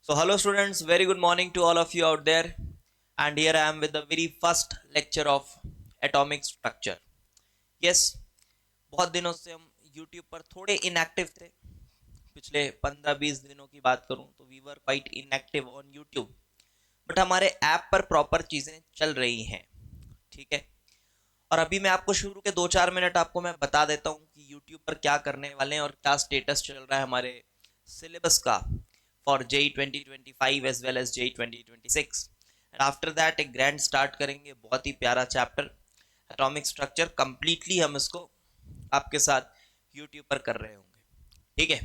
So, hello students, very good morning to all of you out there. And here I am with the very first lecture of atomic structure. Yes, बहुत दिनों से हम YouTube पर थोड़े inactive थे. पिछले 15-20 दिनों की बात करूं तो we were quite inactive on YouTube. But हमारे ऐप पर प्रॉपर चीज़ें चल रही हैं. ठीक है. और अभी मैं आपको शुरू के 2-4 मिनट आपको मैं बता देता हूँ कि यूट्यूब पर क्या करने वाले हैं और क्या स्टेटस चल रहा है हमारे सिलेबस का for JEE 2025 as well as JEE 2026. And after that एक ग्रैंड स्टार्ट करेंगे, बहुत ही प्यारा चैप्टर एटॉमिक स्ट्रक्चर. कंप्लीटली हम इसको आपके साथ यूट्यूब पर कर रहे होंगे. ठीक है.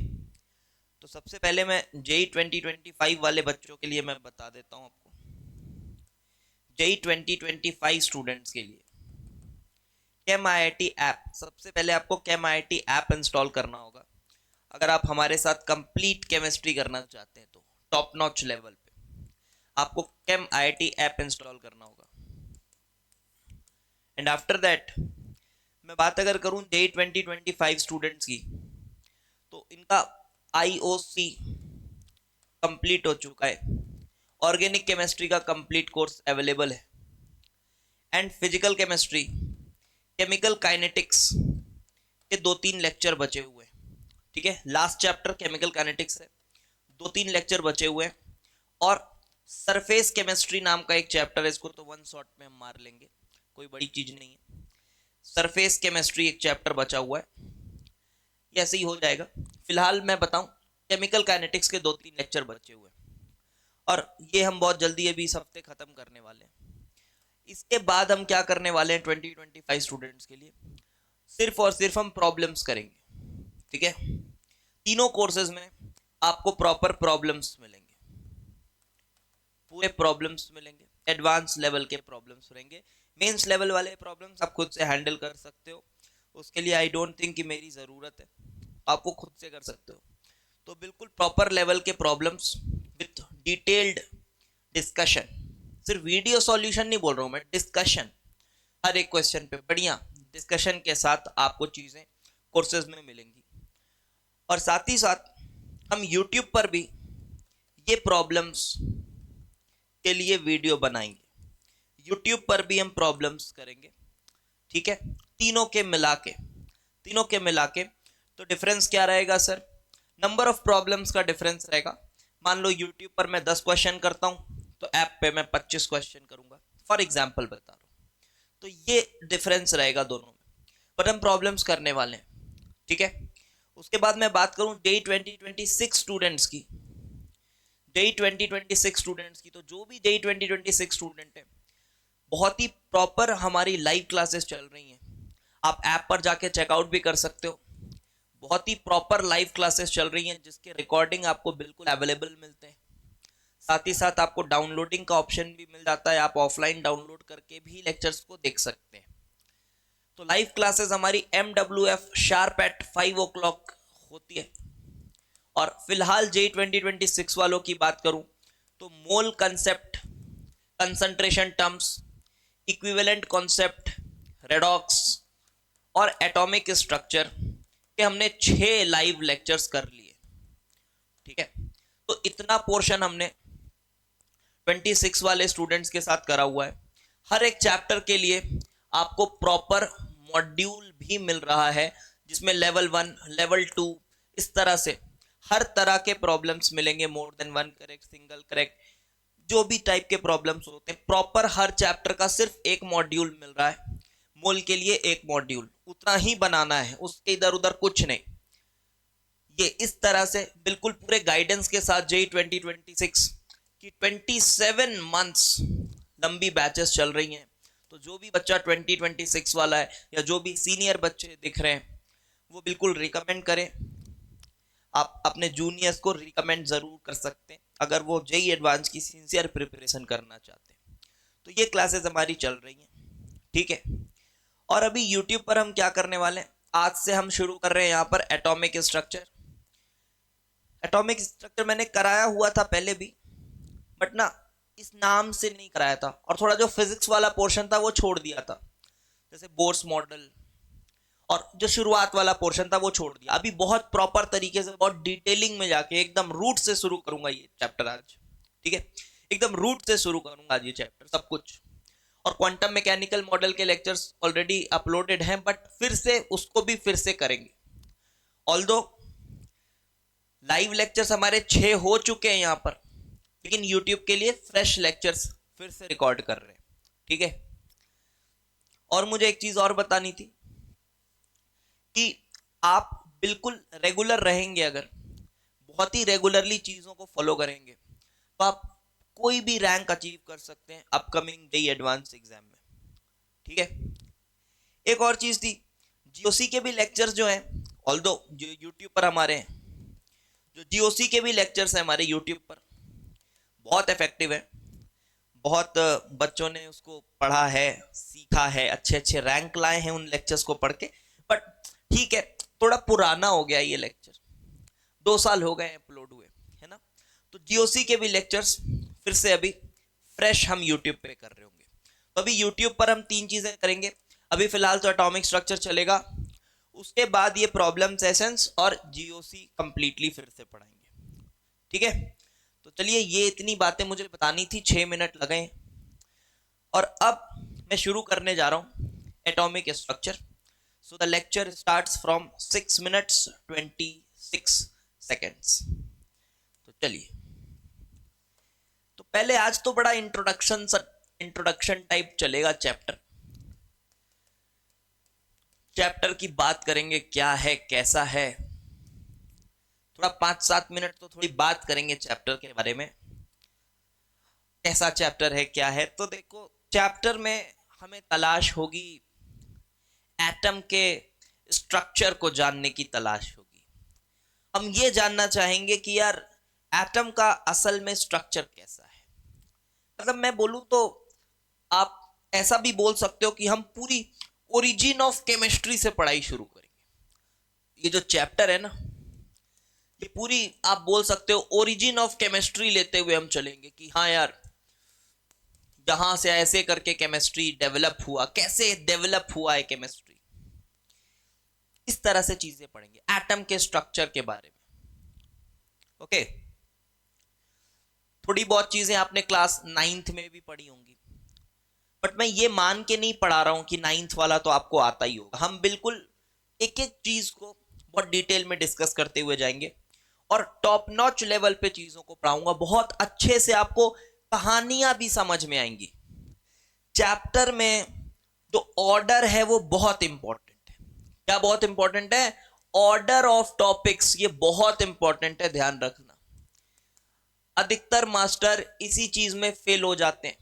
तो सबसे पहले मैं जेई 2025 वाले बच्चों के लिए मैं बता देता हूँ आपको. जेई 2025 स्टूडेंट्स के लिए केम IIT ऐप, सबसे पहले आपको केम IIT ऐप इंस्टॉल करना होगा. अगर आप हमारे साथ कंप्लीट केमिस्ट्री करना चाहते हैं तो टॉप नॉच लेवल पे आपको केम IIT ऐप इंस्टॉल करना होगा. एंड आफ्टर दैट मैं बात अगर करूं जेई 2025 स्टूडेंट्स की, तो इनका IOC कंप्लीट हो चुका है. ऑर्गेनिक केमिस्ट्री का कंप्लीट कोर्स अवेलेबल है. And physical chemistry, chemical kinetics के 2-3 लेक्चर बचे हुए हैं. ठीक है. लास्ट चैप्टर केमिकल काइनेटिक्स है, 2-3 लेक्चर बचे हुए हैं. और सरफेस केमिस्ट्री नाम का एक चैप्टर है, इसको तो वन शॉट में हम मार लेंगे, कोई बड़ी चीज नहीं है. सरफेस केमिस्ट्री एक चैप्टर बचा हुआ है, ये ऐसे ही हो जाएगा. फिलहाल मैं बताऊं केमिकल काइनेटिक्स के 2-3 लेक्चर बचे हुए हैं और ये हम बहुत जल्दी अभी इस हफ्ते खत्म करने वाले हैं. इसके बाद हम क्या करने वाले हैं 2025 स्टूडेंट्स के लिए, सिर्फ और सिर्फ हम प्रॉब्लम्स करेंगे. ठीक है. तीनों कोर्सेज में आपको प्रॉपर प्रॉब्लम्स मिलेंगे, पूरे प्रॉब्लम्स मिलेंगे. एडवांस लेवल के प्रॉब्लम्स रहेंगे. मेंस लेवल वाले प्रॉब्लम्स आप खुद से हैंडल कर सकते हो, उसके लिए आई डोंट थिंक कि मेरी ज़रूरत है, आपको खुद से कर सकते हो. तो बिल्कुल प्रॉपर लेवल के प्रॉब्लम्स विथ डिटेल्ड डिस्कशन. सिर्फ वीडियो सॉल्यूशन नहीं बोल रहा हूँ मैं, डिस्कशन. हर एक क्वेश्चन पे बढ़िया डिस्कशन के साथ आपको चीज़ें कोर्सेज में मिलेंगी. और साथ ही साथ हम YouTube पर भी ये प्रॉब्लम्स के लिए वीडियो बनाएंगे. YouTube पर भी हम प्रॉब्लम्स करेंगे. ठीक है. तीनों के मिला के तो डिफरेंस क्या रहेगा सर? नंबर ऑफ प्रॉब्लम्स का डिफरेंस रहेगा. मान लो YouTube पर मैं 10 क्वेश्चन करता हूं तो ऐप पे मैं 25 क्वेश्चन करूंगा, फॉर एग्जाम्पल बता रहा हूं. तो ये डिफरेंस रहेगा दोनों में, पर हम प्रॉब्लम्स करने वाले हैं. ठीक है. उसके बाद मैं बात करूं जेई 2026 स्टूडेंट्स की. जेई 2026 स्टूडेंट्स की, तो जो भी जेई 2026 स्टूडेंट है, बहुत ही प्रॉपर हमारी लाइव क्लासेस चल रही हैं. आप ऐप पर जाके चेकआउट भी कर सकते हो. बहुत ही प्रॉपर लाइव क्लासेस चल रही हैं जिसके रिकॉर्डिंग आपको बिल्कुल अवेलेबल मिलते हैं. साथ ही साथ आपको डाउनलोडिंग का ऑप्शन भी मिल जाता है, आप ऑफलाइन डाउनलोड करके भी लेक्चर्स को देख सकते हैं. तो लाइव क्लासेस हमारी MWF शार्प एट 5 o'clock होती है. और फिलहाल जेई 2026 वालों की बात करूं तो मोल concept, concentration terms, equivalent concept, redox और एटॉमिक स्ट्रक्चर के हमने 6 लाइव लेक्चर्स कर लिए. ठीक है. तो इतना पोर्शन हमने 26 वाले स्टूडेंट्स के साथ करा हुआ है. हर एक चैप्टर के लिए आपको प्रॉपर मॉड्यूल भी मिल रहा है जिसमें लेवल 1, लेवल 2, इस तरह से हर तरह के प्रॉब्लम्स मिलेंगे. More than one correct, single correct, जो भी टाइप के प्रॉब्लम्स होते हैं, प्रॉपर हर चैप्टर का सिर्फ एक मॉड्यूल मिल रहा है. मोल के लिए एक मॉड्यूल उतना ही बनाना है, उसके इधर उधर कुछ नहीं. ये इस तरह से बिल्कुल पूरे गाइडेंस के साथ जेई 2026 की 27 मंथ्स लंबी बैचेस चल रही हैं. तो जो भी बच्चा 2026 वाला है या जो भी सीनियर बच्चे दिख रहे हैं, वो बिल्कुल रिकमेंड करें. आप अपने जूनियर्स को रिकमेंड जरूर कर सकते हैं अगर वो जेई एडवांस की सिंसियर प्रिपरेशन करना चाहते हैं. तो ये क्लासेस हमारी चल रही हैं. ठीक है. और अभी यूट्यूब पर हम क्या करने वाले हैं, आज से हम शुरू कर रहे हैं यहाँ पर एटॉमिक स्ट्रक्चर. एटॉमिक स्ट्रक्चर मैंने कराया हुआ था पहले भी, बट ना इस नाम से नहीं कराया था, और थोड़ा जो फिजिक्स वाला पोर्शन था वो छोड़ दिया था, जैसे बोर्स मॉडल और जो शुरुआत वाला पोर्शन था वो छोड़ दिया। अभी बहुत प्रॉपर तरीके से, बहुत डिटेलिंग में जाके एकदम रूट से शुरू करूंगा ये चैप्टर आज, ठीक है। एकदम रूट से शुरू करूंगा आज ये चैप्टर सब कुछ। और क्वांटम मैकेनिकल मॉडल के लेक्चर्स ऑलरेडी अपलोडेड हैं, बट फिर से उसको भी फिर से करेंगे। ऑल्दो लाइव लेक्चर्स हमारे 6 हो चुके हैं यहाँ पर, लेकिन यूट्यूब के लिए फ्रेश लेक्चर्स फिर से रिकॉर्ड कर रहे हैं, ठीक है। और मुझे एक चीज और बतानी थी कि आप बिल्कुल रेगुलर रहेंगे, अगर बहुत ही रेगुलरली चीजों को फॉलो करेंगे तो आप कोई भी रैंक अचीव कर सकते हैं अपकमिंग जेईई एडवांस एग्जाम में, ठीक है। एक और चीज थी, जीओसी के भी लेक्चर्स जो हैं, ऑल्दो जो यूट्यूब पर हमारे हैं, जो जीओसी के भी लेक्चर्स हैं हमारे यूट्यूब पर, बहुत इफेक्टिव है। बहुत बच्चों ने उसको पढ़ा है, सीखा है, अच्छे अच्छे रैंक लाए हैं उन लेक्चर्स को पढ़ के। बट ठीक है, थोड़ा पुराना हो गया ये लेक्चर, 2 साल हो गए अपलोड हुए, है ना। तो जीओसी के भी लेक्चर्स फिर से अभी फ्रेश हम यूट्यूब पे कर रहे होंगे। तो अभी यूट्यूब पर हम 3 चीजें करेंगे। अभी फिलहाल तो एटॉमिक स्ट्रक्चर चलेगा, उसके बाद ये प्रॉब्लम सेशंस और जीओसी कंप्लीटली फिर से पढ़ाएंगे, ठीक है। तो चलिए, ये इतनी बातें मुझे बतानी थी, 6 मिनट लगे। और अब मैं शुरू करने जा रहा हूं atomic structure. So the lecture starts from 6 minutes 26 seconds. तो चलिए, तो पहले आज तो बड़ा इंट्रोडक्शन टाइप चलेगा। चैप्टर की बात करेंगे, क्या है कैसा है, थोड़ा 5-7 मिनट तो थोड़ी बात करेंगे चैप्टर के बारे में, कैसा चैप्टर है क्या है। तो देखो, चैप्टर में हमें तलाश होगी एटम के स्ट्रक्चर को जानने की तलाश होगी। हम ये जानना चाहेंगे कि यार एटम का असल में स्ट्रक्चर कैसा है। मतलब मैं बोलूं तो आप ऐसा भी बोल सकते हो कि हम पूरी ओरिजिन ऑफ केमिस्ट्री से पढ़ाई शुरू करेंगे। ये जो चैप्टर है ना, ये पूरी आप बोल सकते हो ओरिजिन ऑफ केमिस्ट्री लेते हुए हम चलेंगे कि हाँ यार, जहां से ऐसे करके केमिस्ट्री डेवलप हुआ, कैसे डेवलप हुआ है केमिस्ट्री, इस तरह से चीजें पढ़ेंगे एटम के स्ट्रक्चर के बारे में। ओके, थोड़ी बहुत चीजें आपने क्लास 9th में भी पढ़ी होंगी, बट मैं ये मान के नहीं पढ़ा रहा हूं कि 9th वाला तो आपको आता ही होगा। हम बिल्कुल एक एक चीज को बहुत डिटेल में डिस्कस करते हुए जाएंगे और टॉप नॉच लेवल पे चीजों को पढ़ाऊंगा। बहुत अच्छे से आपको कहानियां भी समझ में आएंगी। चैप्टर में जो ऑर्डर है वो बहुत इंपॉर्टेंट है। क्या बहुत इंपॉर्टेंट है? ऑर्डर ऑफ टॉपिक्स, ये बहुत इंपॉर्टेंट है, ध्यान रखना। अधिकतर मास्टर इसी चीज में फेल हो जाते हैं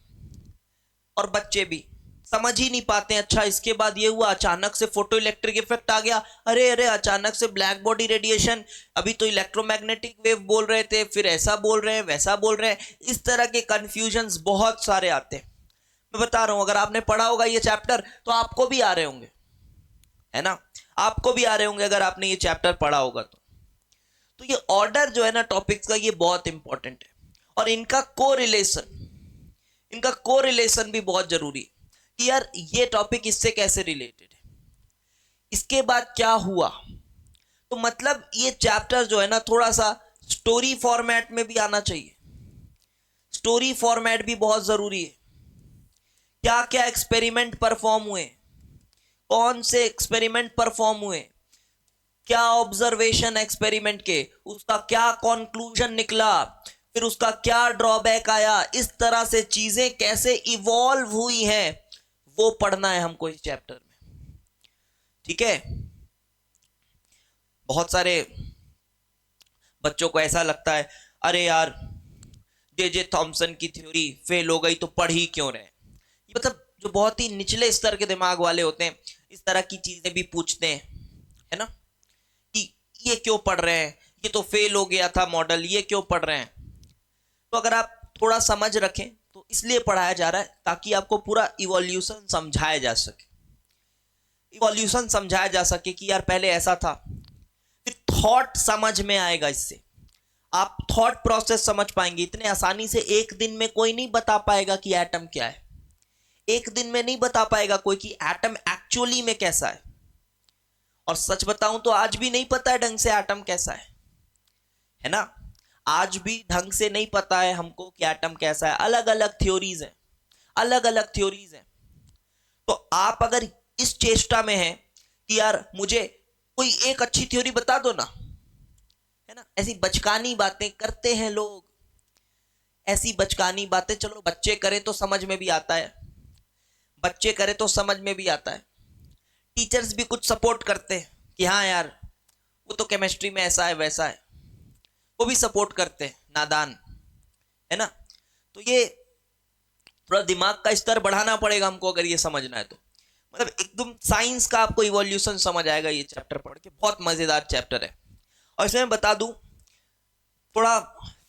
और बच्चे भी समझ ही नहीं पाते हैं। अच्छा, इसके बाद ये हुआ, अचानक से फोटो इलेक्ट्रिक इफेक्ट आ गया, अरे अरे अचानक से ब्लैक बॉडी रेडिएशन, अभी तो इलेक्ट्रोमैग्नेटिक वेव बोल रहे थे, फिर ऐसा बोल रहे हैं, वैसा बोल रहे हैं। इस तरह के कंफ्यूजन्स बहुत सारे आते हैं। मैं बता रहा हूं, अगर आपने पढ़ा होगा ये चैप्टर तो आपको भी आ रहे होंगे, है ना, आपको भी आ रहे होंगे अगर आपने ये चैप्टर पढ़ा होगा तो ये ऑर्डर जो है ना टॉपिक्स का, ये बहुत इंपॉर्टेंट है। और इनका कोरिलेशन भी बहुत जरूरी है कि यार ये टॉपिक इससे कैसे रिलेटेड है, इसके बाद क्या हुआ। तो मतलब ये चैप्टर जो है ना थोड़ा सा स्टोरी फॉर्मेट में भी आना चाहिए। स्टोरी फॉर्मेट भी बहुत जरूरी है। क्या क्या एक्सपेरिमेंट परफॉर्म हुए, कौन से एक्सपेरिमेंट परफॉर्म हुए, क्या ऑब्जर्वेशन एक्सपेरिमेंट के, उसका क्या कंक्लूजन निकला, फिर उसका क्या ड्रॉबैक आया, इस तरह से चीजें कैसे इवॉल्व हुई हैं, वो पढ़ना है हमको इस चैप्टर में, ठीक है। बहुत सारे बच्चों को ऐसा लगता है, अरे यार जे थॉमसन की थ्योरी फेल हो गई तो पढ़ ही क्यों रहे। मतलब जो बहुत ही निचले स्तर के दिमाग वाले होते हैं, इस तरह की चीजें भी पूछते हैं, है ना, कि ये क्यों पढ़ रहे हैं, ये तो फेल हो गया था मॉडल, ये क्यों पढ़ रहे हैं। तो अगर आप थोड़ा समझ रखें तो इसलिए पढ़ाया जा रहा है ताकि आपको पूरा इवोल्यूशन समझाया जा सके। इवोल्यूशन समझाया जा सके कि यार पहले ऐसा था, फिर थॉट समझ में आएगा। इससे आप थॉट प्रोसेस समझ पाएंगे। इतने आसानी से एक दिन में कोई नहीं बता पाएगा कि एटम क्या है, एक दिन में नहीं बता पाएगा कोई कि एटम एक्चुअली में कैसा है। और सच बताऊं तो आज भी नहीं पता है ढंग से एटम कैसा है ना। आज भी ढंग से नहीं पता है हमको कि एटम कैसा है, अलग अलग थ्योरीज हैं, अलग अलग थ्योरीज हैं। तो आप अगर इस चेष्टा में हैं कि यार मुझे कोई एक अच्छी थ्योरी बता दो ना, है ना, ऐसी बचकानी बातें करते हैं लोग, ऐसी बचकानी बातें। चलो बच्चे करें तो समझ में भी आता है, बच्चे करें तो समझ में भी आता है, टीचर्स भी कुछ सपोर्ट करते हैं कि हाँ यार वो तो केमिस्ट्री में ऐसा है वैसा है, वो भी सपोर्ट करते हैं, नादान, है ना। तो ये थोड़ा दिमाग का स्तर बढ़ाना पड़ेगा हमको अगर ये समझना है तो। मतलब एकदम साइंस का आपको इवोल्यूशन समझ आएगा ये चैप्टर पढ़ के, बहुत मजेदार चैप्टर है। और इसमें मैं बता दूं थोड़ा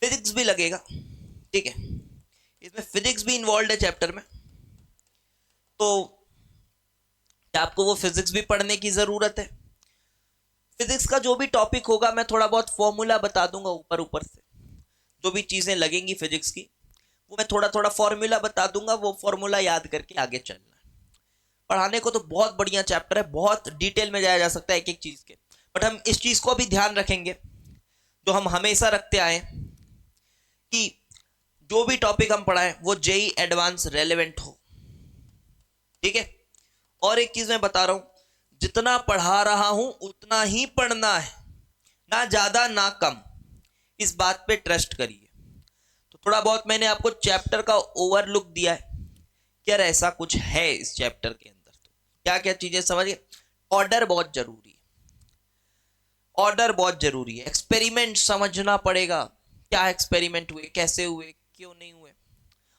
फिजिक्स भी लगेगा, ठीक है, इसमें फिजिक्स भी इन्वॉल्व है चैप्टर में। तो क्या आपको वो फिजिक्स भी पढ़ने की जरूरत है? फिजिक्स का जो भी टॉपिक होगा मैं थोड़ा बहुत फॉर्मूला बता दूंगा ऊपर ऊपर से, जो भी चीजें लगेंगी फिजिक्स की वो मैं थोड़ा थोड़ा फॉर्मूला बता दूंगा, वो फॉर्मूला याद करके आगे चलना है। पढ़ाने को तो बहुत बढ़िया चैप्टर है, बहुत डिटेल में जाया जा सकता है एक एक चीज के, बट हम इस चीज को भी ध्यान रखेंगे जो हम हमेशा रखते आए कि जो भी टॉपिक हम पढ़ाएं वो जेई एडवांस रेलेवेंट हो, ठीक है। और एक चीज मैं बता रहा हूं, जितना पढ़ा रहा हूं उतना ही पढ़ना है, ना ज्यादा ना कम, इस बात पे ट्रस्ट करिए। तो थोड़ा बहुत मैंने आपको चैप्टर का ओवरलुक दिया है कि यार ऐसा कुछ है इस चैप्टर के अंदर, तो क्या क्या चीजें समझिए। ऑर्डर बहुत जरूरी है, ऑर्डर बहुत जरूरी है, एक्सपेरिमेंट समझना पड़ेगा, क्या एक्सपेरिमेंट हुए, कैसे हुए, क्यों नहीं हुए।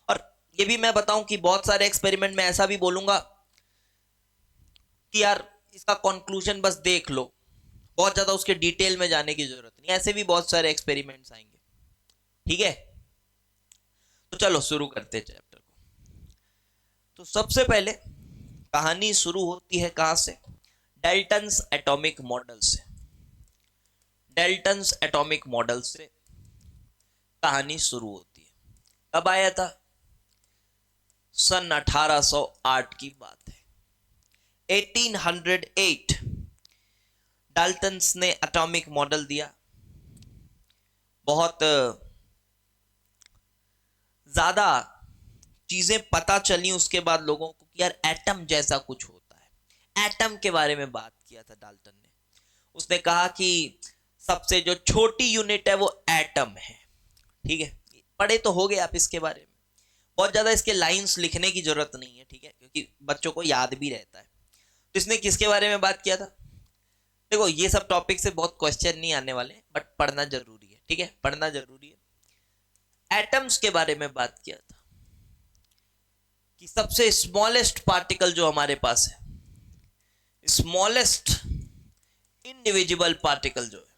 और ये भी मैं बताऊं कि बहुत सारे एक्सपेरिमेंट में ऐसा भी बोलूंगा कि यार इसका कंक्लूजन बस देख लो, बहुत ज्यादा उसके डिटेल में जाने की जरूरत नहीं, ऐसे भी बहुत सारे एक्सपेरिमेंट्स आएंगे, ठीक है। तो चलो शुरू करते हैं चैप्टर को। तो सबसे पहले कहानी शुरू होती है कहां से? डाल्टन्स एटॉमिक मॉडल से। डाल्टन्स एटॉमिक मॉडल से कहानी शुरू होती है। कब आया था? सन 1808 की बात है, 1808 डाल्टन्स ने एटॉमिक मॉडल दिया। बहुत ज्यादा चीजें पता चली उसके बाद लोगों को कि यार एटम जैसा कुछ होता है। एटम के बारे में बात किया था डाल्टन ने, उसने कहा कि सबसे जो छोटी यूनिट है वो एटम है, ठीक है। पढ़े तो हो गए आप इसके बारे में, बहुत ज्यादा इसके लाइंस लिखने की जरूरत नहीं है, ठीक है, क्योंकि बच्चों को याद भी रहता है। तो इसने किसके बारे में बात किया था? देखो ये सब टॉपिक से बहुत क्वेश्चन नहीं आने वाले, बट पढ़ना जरूरी है, ठीक है, पढ़ना जरूरी है। एटम्स के बारे में बात किया था कि सबसे स्मॉलेस्ट पार्टिकल जो हमारे पास है, स्मॉलेस्ट इंडिविजुअल पार्टिकल जो है,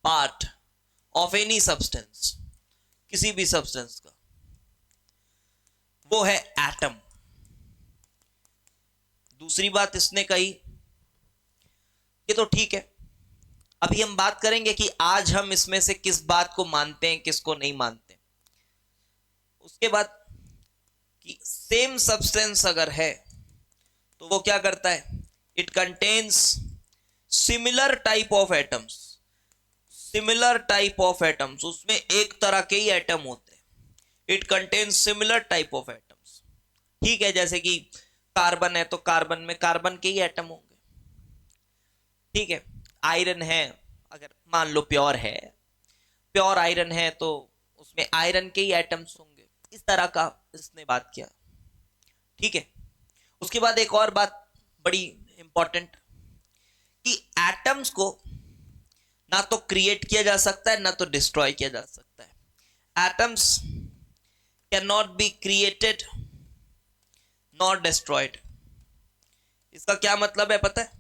पार्ट ऑफ एनी सब्सटेंस, किसी भी सब्सटेंस का, वो है एटम। दूसरी बात इसने कही, ये तो ठीक है, अभी हम बात करेंगे कि आज हम इसमें से किस बात को मानते हैं किसको नहीं मानते। उसके बाद कि सेम सब्सटेंस अगर है तो वो क्या करता है? It contains similar type of atoms, similar type of atoms, उसमें एक तरह के ही एटम होते हैं। It contains similar type of atoms, ठीक है, जैसे कि कार्बन है तो कार्बन में कार्बन के ही एटम होंगे, ठीक है। आयरन है, अगर मान लो प्योर है, प्योर आयरन है तो उसमें आयरन के ही एटम्स होंगे, इस तरह का इसने बात किया, ठीक है। उसके बाद एक और बात बड़ी इंपॉर्टेंट, कि एटम्स को ना तो क्रिएट किया जा सकता है ना तो डिस्ट्रॉय किया जा सकता है। Atoms can not be created not destroyed. इसका क्या मतलब है पता है?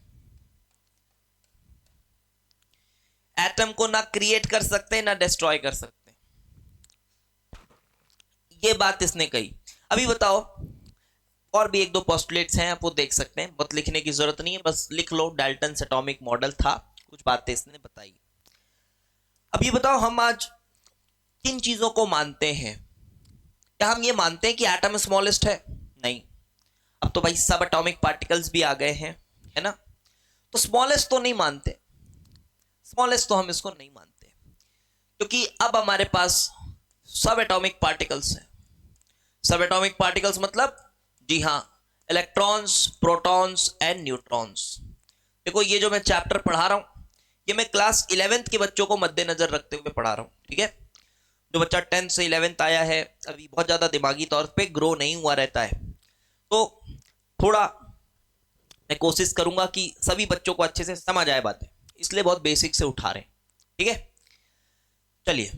एटम को ना क्रिएट कर सकते ना डिस्ट्रॉय कर सकते, ये बात इसने कही। अभी बताओ, और भी एक दो पोस्टुलेट्स हैं, आप वो देख सकते हैं, बहुत लिखने की जरूरत नहीं है, बस लिख लो डाल्टन्स एटॉमिक मॉडल था, कुछ बातें इसने बताई। अब ये बताओ, हम आज किन चीजों को मानते हैं? क्या हम ये मानते हैं कि एटम स्मॉलेस्ट है? नहीं, अब तो भाई सब एटॉमिक पार्टिकल्स भी आ गए हैं, है ना। तो स्मॉलेस्ट तो नहीं मानते, स्मॉलेस्ट तो हम इसको नहीं मानते, क्योंकि अब हमारे पास सब एटॉमिक पार्टिकल्स हैं। सब एटॉमिक पार्टिकल्स मतलब, जी हाँ, इलेक्ट्रॉन्स, प्रोटॉन्स एंड न्यूट्रॉन्स। देखो ये जो मैं चैप्टर पढ़ा रहा हूं, ये मैं क्लास 11th के बच्चों को मद्देनजर रखते हुए पढ़ा रहा हूं, ठीक है। जो बच्चा 10th से 11th आया है, अभी बहुत ज्यादा दिमागी तौर पे ग्रो नहीं हुआ रहता है, तो थोड़ा मैं कोशिश करूंगा कि सभी बच्चों को अच्छे से समझ आए बातें, इसलिए बहुत बेसिक से उठा रहे हैं, ठीक है। चलिए,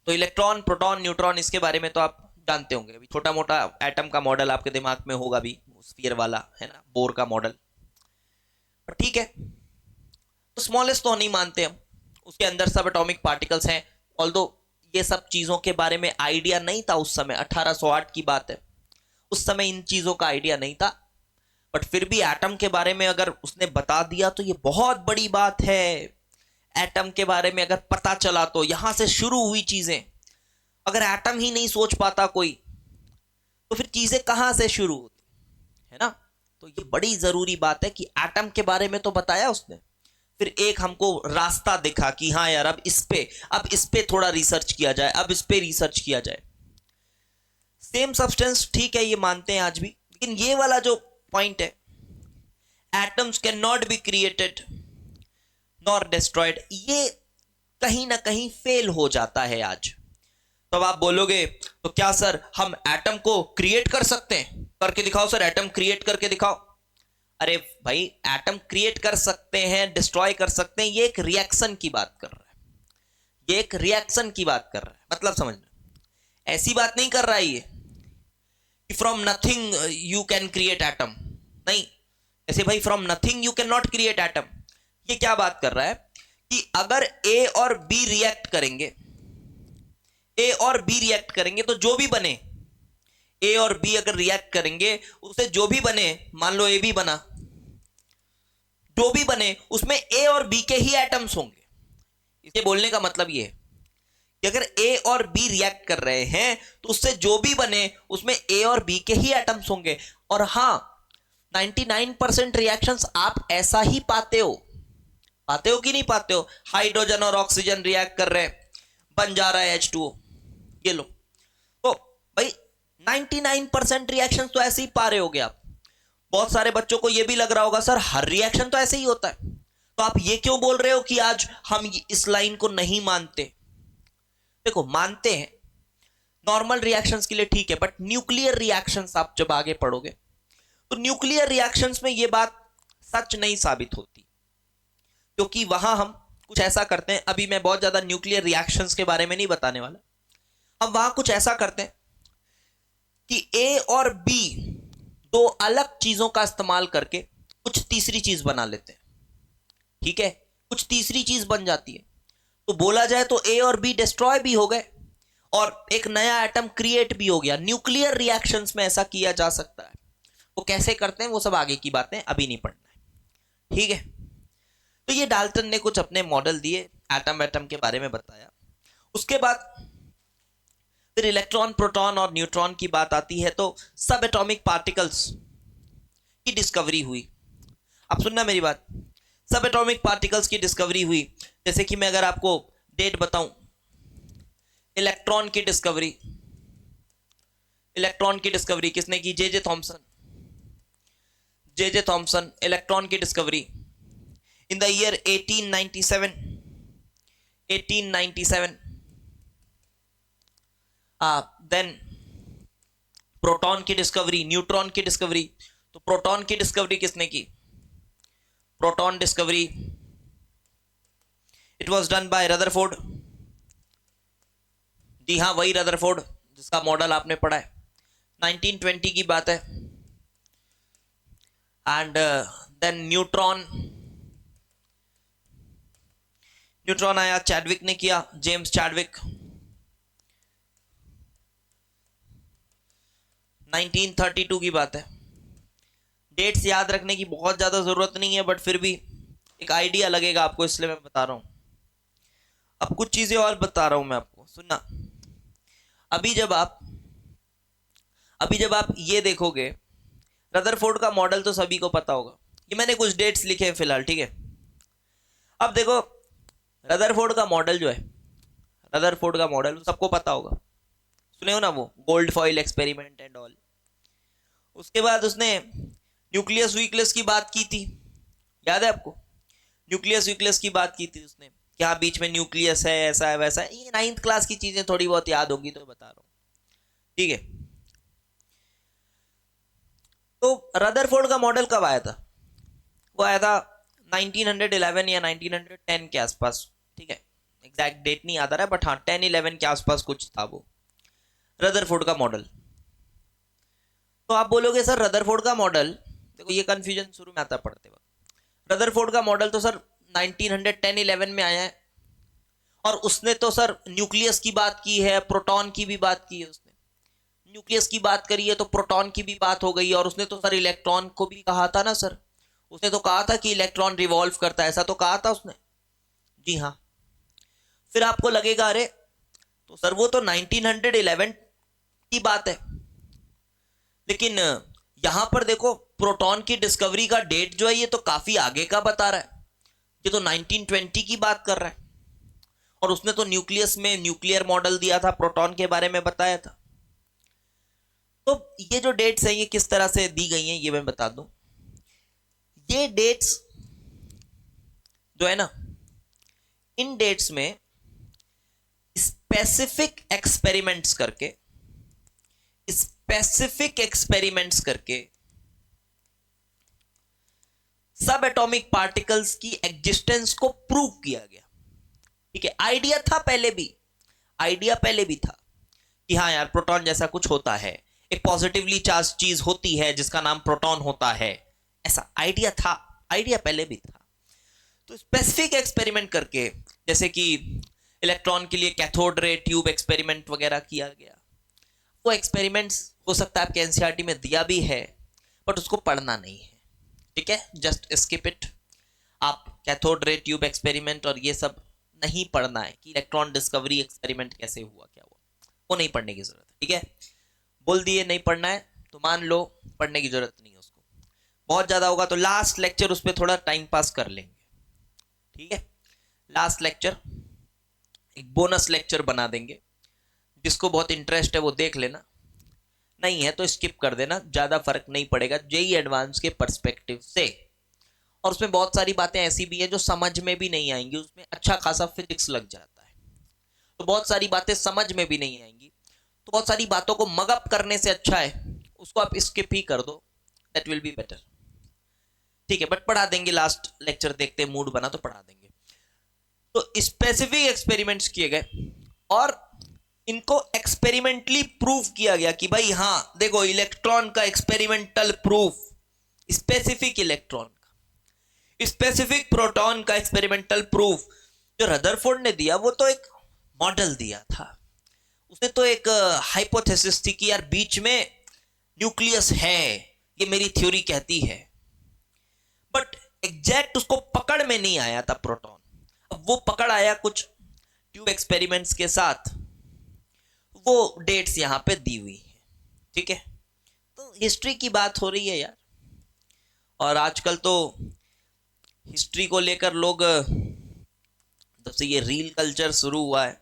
तो इलेक्ट्रॉन, प्रोटॉन, न्यूट्रॉन, इसके बारे में तो आप जानते होंगे। अभी छोटा मोटा एटम का मॉडल आपके दिमाग में होगा भी, स्फीयर वाला, है ना, बोर का मॉडल, पर ठीक है। तो स्मॉलेस्ट तो नहीं मानते हम, उसके अंदर सब एटॉमिक पार्टिकल्स हैं। ऑल्दो ये सब चीजों के बारे में आइडिया नहीं था उस समय, 1808 की बात है, उस समय इन चीजों का आइडिया नहीं था, बट फिर भी एटम के बारे में अगर उसने बता दिया तो ये बहुत बड़ी बात है। एटम के बारे में अगर पता चला तो यहां से शुरू हुई चीजें। अगर एटम ही नहीं सोच पाता कोई, तो फिर चीजें कहां से शुरू होती, है ना। तो ये बड़ी जरूरी बात है कि एटम के बारे में तो बताया उसने, फिर एक हमको रास्ता दिखा कि हाँ यार, अब इस पे थोड़ा रिसर्च किया जाए, अब इस पे रिसर्च किया जाए। सेम सब्सटेंस, ठीक है, ये मानते हैं आज भी, लेकिन ये वाला जो पॉइंट है, atoms can not be created nor destroyed, ये कहीं ना कहीं फेल हो जाता है आज। तो अब आप बोलोगे, तो क्या सर हम एटम को क्रिएट कर सकते हैं? करके दिखाओ सर, एटम क्रिएट करके दिखाओ। अरे भाई, एटम क्रिएट कर सकते हैं, डिस्ट्रॉय कर सकते हैं, ये एक रिएक्शन की बात कर रहा है, ये एक रिएक्शन की बात कर रहा है, मतलब समझना, ऐसी बात नहीं कर रहा है ये कि from nothing you can create atom, नहीं, ऐसे भाई from nothing you can not create atom. ये क्या बात कर रहा है कि अगर ए और बी रिएक्ट करेंगे, ए और बी रिएक्ट करेंगे तो जो भी बने, ए और बी अगर रिएक्ट करेंगे, उससे जो भी बने, मान लो ए बी बना, जो भी बने उसमें ए और बी के ही एटम्स होंगे। इसे बोलने का मतलब ये है कि अगर ए और बी रिएक्ट कर रहे हैं तो उससे जो भी बने उसमें ए और बी के ही एटम्स होंगे। और हां, 99% रिएक्शंस आप ऐसा ही पाते हो कि नहीं पाते हो? हाइड्रोजन और ऑक्सीजन रिएक्ट कर रहे हैं, बन जा रहा है H2O, ये लो। तो भाई 99% रिएक्शन तो ऐसे ही पा रहे होगे आप। बहुत सारे बच्चों को यह भी लग रहा होगा, सर हर रिएक्शन तो ऐसे ही होता है, तो आप ये क्यों बोल रहे हो कि आज हम इस लाइन को नहीं मानते? देखो, मानते हैं नॉर्मल रिएक्शंस के लिए, ठीक है, बट न्यूक्लियर रिएक्शंस आप जब आगे पढ़ोगे तो न्यूक्लियर रिएक्शंस में यह बात सच नहीं साबित होती, क्योंकि वहां हम कुछ ऐसा करते हैं। अभी मैं बहुत ज्यादा न्यूक्लियर रिएक्शंस के बारे में नहीं बताने वाला, हम वहां कुछ ऐसा करते हैं कि ए और बी दो अलग चीजों का इस्तेमाल करके कुछ तीसरी चीज बना लेते हैं, ठीक है, कुछ तीसरी चीज बन जाती है। तो बोला जाए तो ए और बी डिस्ट्रॉय भी हो गए और एक नया एटम क्रिएट भी हो गया। न्यूक्लियर रिएक्शंस में ऐसा किया जा सकता है। वो कैसे करते हैं वो सब आगे की बातें, अभी नहीं पढ़ना है, ठीक है। तो ये डाल्टन ने कुछ अपने मॉडल दिए, एटम के बारे में बताया। उसके बाद फिर इलेक्ट्रॉन, प्रोटॉन और न्यूट्रॉन की बात आती है, तो सब एटॉमिक पार्टिकल्स की डिस्कवरी हुई। अब सुनना मेरी बात, सब एटॉमिक पार्टिकल्स की डिस्कवरी हुई। जैसे कि मैं अगर आपको डेट बताऊं, इलेक्ट्रॉन की डिस्कवरी, किसने की? जे जे थॉमसन, इलेक्ट्रॉन की discovery in the year 1897। Then proton की डिस्कवरी, न्यूट्रॉन की डिस्कवरी। तो प्रोटॉन की डिस्कवरी किसने की? Proton discovery, it was done by Rutherford. जी हाँ, वही रदरफोर्ड जिसका मॉडल आपने पढ़ा है, 1920 की बात है। एंड देन न्यूट्रॉन आया, चैडविक ने किया, जेम्स चैडविक, 1932 की बात है। डेट्स याद रखने की बहुत ज्यादा जरूरत नहीं है, बट फिर भी एक आइडिया लगेगा आपको, इसलिए मैं बता रहा हूं। अब कुछ चीजें और बता रहा हूं मैं आपको, सुनना। अभी जब आप ये देखोगे, रदरफोर्ड का मॉडल तो सभी को पता होगा, ये मैंने कुछ डेट्स लिखे हैं फिलहाल, ठीक है। अब देखो रदरफोर्ड का मॉडल जो है, रदरफोर्ड का मॉडल सबको पता होगा, सुने हो ना, वो gold foil experiment and all. उसके बाद उसने न्यूक्लियस वीक्लियस की बात की थी, याद है आपको? न्यूक्लियस वीक्लियस की बात की थी उसने, क्या बीच में न्यूक्लियस है, ऐसा है वैसा है। ये 9th क्लास की चीजें थोड़ी बहुत याद होंगी तो बता रहा हूं, ठीक है। तो रदरफोर्ड का मॉडल कब आया था? वो आया था 1911 या 1910 के आसपास, ठीक है। एग्जैक्ट डेट नहीं याद आ रहा है, बट हाँ 10-11 के आसपास कुछ था वो रदरफोर्ड का मॉडल। तो आप बोलोगे सर रदरफोर्ड का मॉडल, देखो ये कंफ्यूजन शुरू में आता पढ़ते वक्त। रदरफोर्ड का मॉडल तो सर 1910-11 में आया है, और उसने तो सर न्यूक्लियस की बात की है, प्रोटॉन की भी बात की है। उसने न्यूक्लियस की बात करी है तो प्रोटॉन की भी बात हो गई है, और उसने तो सर इलेक्ट्रॉन को भी कहा था ना सर, उसने तो कहा था कि इलेक्ट्रॉन रिवॉल्व करता है, ऐसा तो कहा था उसने। जी हाँ। फिर आपको लगेगा अरे तो सर वो तो 1911 की बात है, लेकिन यहां पर देखो प्रोटॉन की डिस्कवरी का डेट जो है ये तो काफी आगे का बता रहा है, ये तो 1920 की बात कर रहा है, और उसने तो न्यूक्लियस में न्यूक्लियर मॉडल दिया था, प्रोटॉन के बारे में बताया था। तो ये जो डेट्स हैं ये किस तरह से दी गई हैं ये मैं बता दूं। ये डेट्स जो है ना, इन डेट्स में स्पेसिफिक एक्सपेरिमेंट्स करके, स्पेसिफिक एक्सपेरिमेंट्स करके सब एटॉमिक पार्टिकल्स की एग्जिस्टेंस को प्रूव किया गया, ठीक है। आइडिया था पहले भी, आइडिया पहले भी था कि हाँ यार प्रोटॉन जैसा कुछ होता है, एक पॉजिटिवली चार्ज चीज होती है जिसका नाम प्रोटॉन होता है, ऐसा आइडिया था, आइडिया पहले भी था। तो स्पेसिफिक एक्सपेरिमेंट करके, जैसे कि इलेक्ट्रॉन के लिए कैथोड रे ट्यूब एक्सपेरिमेंट वगैरह किया गया, वो एक्सपेरिमेंट्स हो सकता है आपके एनसीईआरटी में दिया भी है, बट उसको पढ़ना नहीं है, ठीक है, जस्ट स्किप इट। आप कैथोड रे ट्यूब एक्सपेरिमेंट और ये सब नहीं पढ़ना है कि इलेक्ट्रॉन डिस्कवरी एक्सपेरिमेंट कैसे हुआ, क्या हुआ, वो नहीं पढ़ने की जरूरत है, ठीक है। बोल दिए नहीं पढ़ना है तो मान लो पढ़ने की जरूरत नहीं है उसको, बहुत ज्यादा होगा तो लास्ट लेक्चर उस पर थोड़ा टाइम पास कर लेंगे, ठीक है। लास्ट लेक्चर एक बोनस लेक्चर बना देंगे, जिसको बहुत इंटरेस्ट है वो देख लेना, नहीं है तो स्किप कर देना, ज्यादा फर्क नहीं पड़ेगा जेईई एडवांस के पर्सपेक्टिव से। और उसमें बहुत सारी बातें ऐसी भी हैं जो समझ में भी नहीं आएंगी, उसमें अच्छा खासा फिजिक्स लग जाता है, तो बहुत सारी बातें समझ में भी नहीं आएंगी, तो बहुत सारी बातों को मगअप करने से अच्छा है उसको आप स्किप ही कर दो, दैट विल बी बेटर, ठीक है। बट पढ़ा देंगे, लास्ट लेक्चर देखते मूड बना तो पढ़ा देंगे। तो स्पेसिफिक एक्सपेरिमेंट्स किए गए और इनको एक्सपेरिमेंटली प्रूव किया गया कि भाई हाँ देखो इलेक्ट्रॉन का एक्सपेरिमेंटल प्रूफ, स्पेसिफिक इलेक्ट्रॉन का, स्पेसिफिक प्रोटॉन का एक्सपेरिमेंटल प्रूफ जो रदरफोर्ड ने दिया वो तो एक मॉडल दिया था, उसने तो एक हाइपोथेसिस थी कि यार बीच में न्यूक्लियस है, ये मेरी थ्योरी कहती है, बट एग्जैक्ट उसको पकड़ में नहीं आया था प्रोटॉन। अब वो पकड़ आया कुछ ट्यूब एक्सपेरिमेंट्स के साथ, वो डेट्स यहां पे दी हुई है, ठीक है। तो हिस्ट्री की बात हो रही है यार, और आजकल तो हिस्ट्री को लेकर लोग, जब से ये रील कल्चर शुरू हुआ है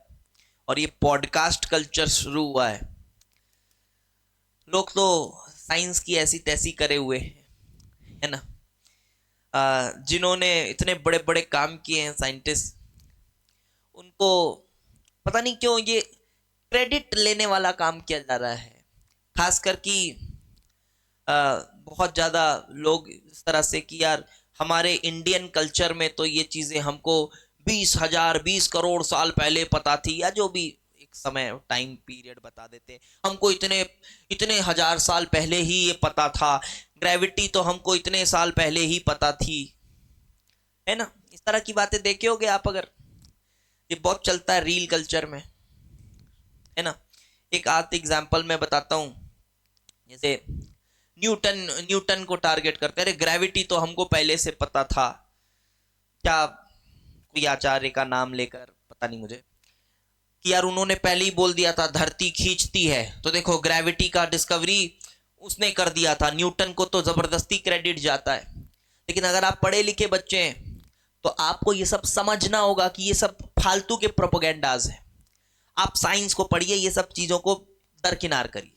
और ये पॉडकास्ट कल्चर शुरू हुआ है, लोग तो साइंस की ऐसी तैसी करे हुए हैं, है ना। जिन्होंने इतने बड़े बड़े काम किए हैं साइंटिस्ट, उनको पता नहीं क्यों ये क्रेडिट लेने वाला काम किया जा रहा है, खासकर कि बहुत ज़्यादा लोग इस तरह से कि यार हमारे इंडियन कल्चर में तो ये चीज़ें हमको 20 करोड़ साल पहले पता थी, या जो भी एक समय टाइम पीरियड बता देते, हमको इतने इतने हजार साल पहले ही ये पता था, ग्रेविटी तो हमको इतने साल पहले ही पता थी, है ना। इस तरह की बातें देखे होगे आप, अगर ये बहुत चलता है रील कल्चर में, है ना। एक आध एग्जाम्पल मैं बताता हूँ, जैसे न्यूटन को टारगेट करते हैं, अरे ग्रेविटी तो हमको पहले से पता था, क्या कोई आचार्य का नाम लेकर, पता नहीं मुझे, कि यार उन्होंने पहले ही बोल दिया था धरती खींचती है, तो देखो ग्रेविटी का डिस्कवरी उसने कर दिया था, न्यूटन को तो जबरदस्ती क्रेडिट जाता है। लेकिन अगर आप पढ़े लिखे बच्चे हैं तो आपको ये सब समझना होगा कि ये सब फालतू के प्रोपोगेंडाज हैं। आप साइंस को पढ़िए, ये सब चीजों को दरकिनार करिए।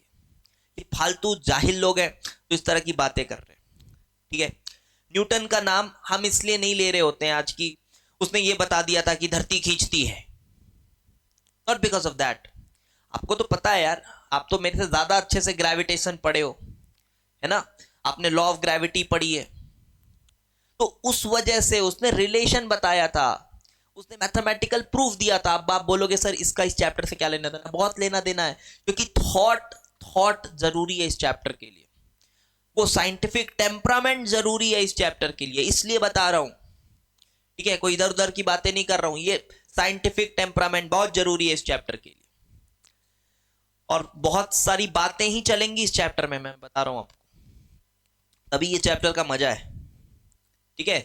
ये फालतू जाहिल लोग हैं तो इस तरह की बातें कर रहे हैं। ठीक है, न्यूटन का नाम हम इसलिए नहीं ले रहे होते हैं आज की, उसने ये बता दिया था कि धरती खींचती है, नॉट बिकॉज ऑफ दैट। आपको तो पता है यार, आप तो मेरे से ज्यादा अच्छे से ग्रेविटेशन पढ़े हो, है ना, आपने लॉ ऑफ ग्रेविटी पढ़ी है। तो उस वजह से उसने रिलेशन बताया था, उसने मैथमेटिकल प्रूफ दिया था। अब आप बोलोगे सर इसका इस चैप्टर से क्या लेना देना? बहुत लेना देना है, क्योंकि थॉट थॉट जरूरी है इस चैप्टर के लिए, वो साइंटिफिक टेम्परामेंट जरूरी है इस चैप्टर के लिए, इसलिए बता रहा हूं। ठीक है, कोई इधर उधर की बातें नहीं कर रहा हूं, ये साइंटिफिक टेम्परामेंट बहुत जरूरी है इस चैप्टर के लिए। और बहुत सारी बातें ही चलेंगी इस चैप्टर में, मैं बता रहा हूं आपको, तभी ये चैप्टर का मजा है। ठीक है,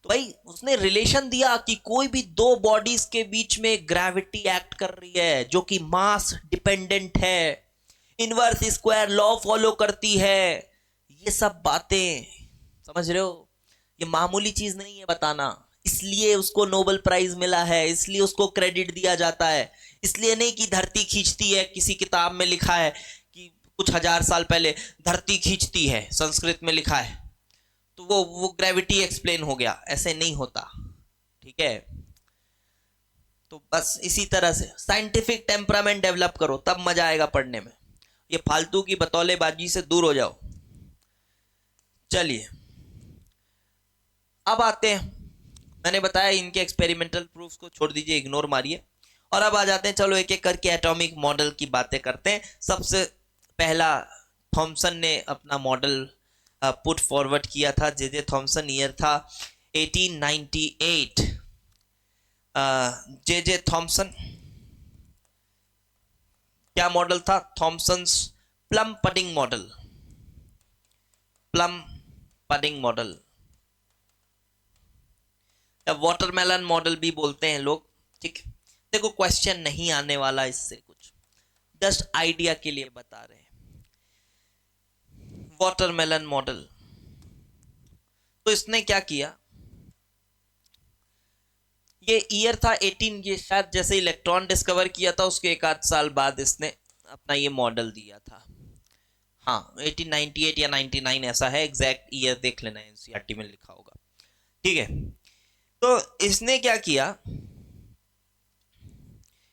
तो भाई उसने रिलेशन दिया कि कोई भी दो बॉडीज के बीच में ग्रेविटी एक्ट कर रही है जो कि मास डिपेंडेंट है, इनवर्स स्क्वायर लॉ फॉलो करती है। ये सब बातें समझ रहे हो, ये मामूली चीज नहीं है बताना, इसलिए उसको नोबेल प्राइज मिला है, इसलिए उसको क्रेडिट दिया जाता है। इसलिए नहीं कि धरती खींचती है, किसी किताब में लिखा है कि कुछ हजार साल पहले धरती खींचती है, संस्कृत में लिखा है तो वो ग्रेविटी एक्सप्लेन हो गया, ऐसे नहीं होता। ठीक है, तो बस इसी तरह से साइंटिफिक टेम्परामेंट डेवलप करो, तब मजा आएगा पढ़ने में। ये फालतू की बतौलेबाजी से दूर हो जाओ। चलिए अब आते हैं, मैंने बताया इनके एक्सपेरिमेंटल प्रूफ्स को छोड़ दीजिए, इग्नोर मारिए, और अब आ जाते हैं, चलो एक एक करके एटॉमिक मॉडल की बातें करते हैं। सबसे पहला थॉमसन ने अपना मॉडल पुट फॉरवर्ड किया था, जे थॉमसन, ईयर था 1898। जे थॉमसन, क्या मॉडल था? Thomson's plum pudding model, plum pudding model या वाटरमेलन मॉडल भी बोलते हैं लोग। ठीक, देखो क्वेश्चन नहीं आने वाला इससे कुछ, जस्ट आइडिया के लिए बता रहे हैं। वाटरमेलन मॉडल, तो इसने क्या किया, ये ईयर था 18, ये शायद जैसे इलेक्ट्रॉन डिस्कवर किया था उसके एक आध साल बाद इसने अपना ये मॉडल दिया था। हाँ 1898 या 99 ऐसा है, एग्जैक्ट ईयर देख लेना, एनसीईआरटी में लिखा होगा। ठीक है, तो इसने क्या किया,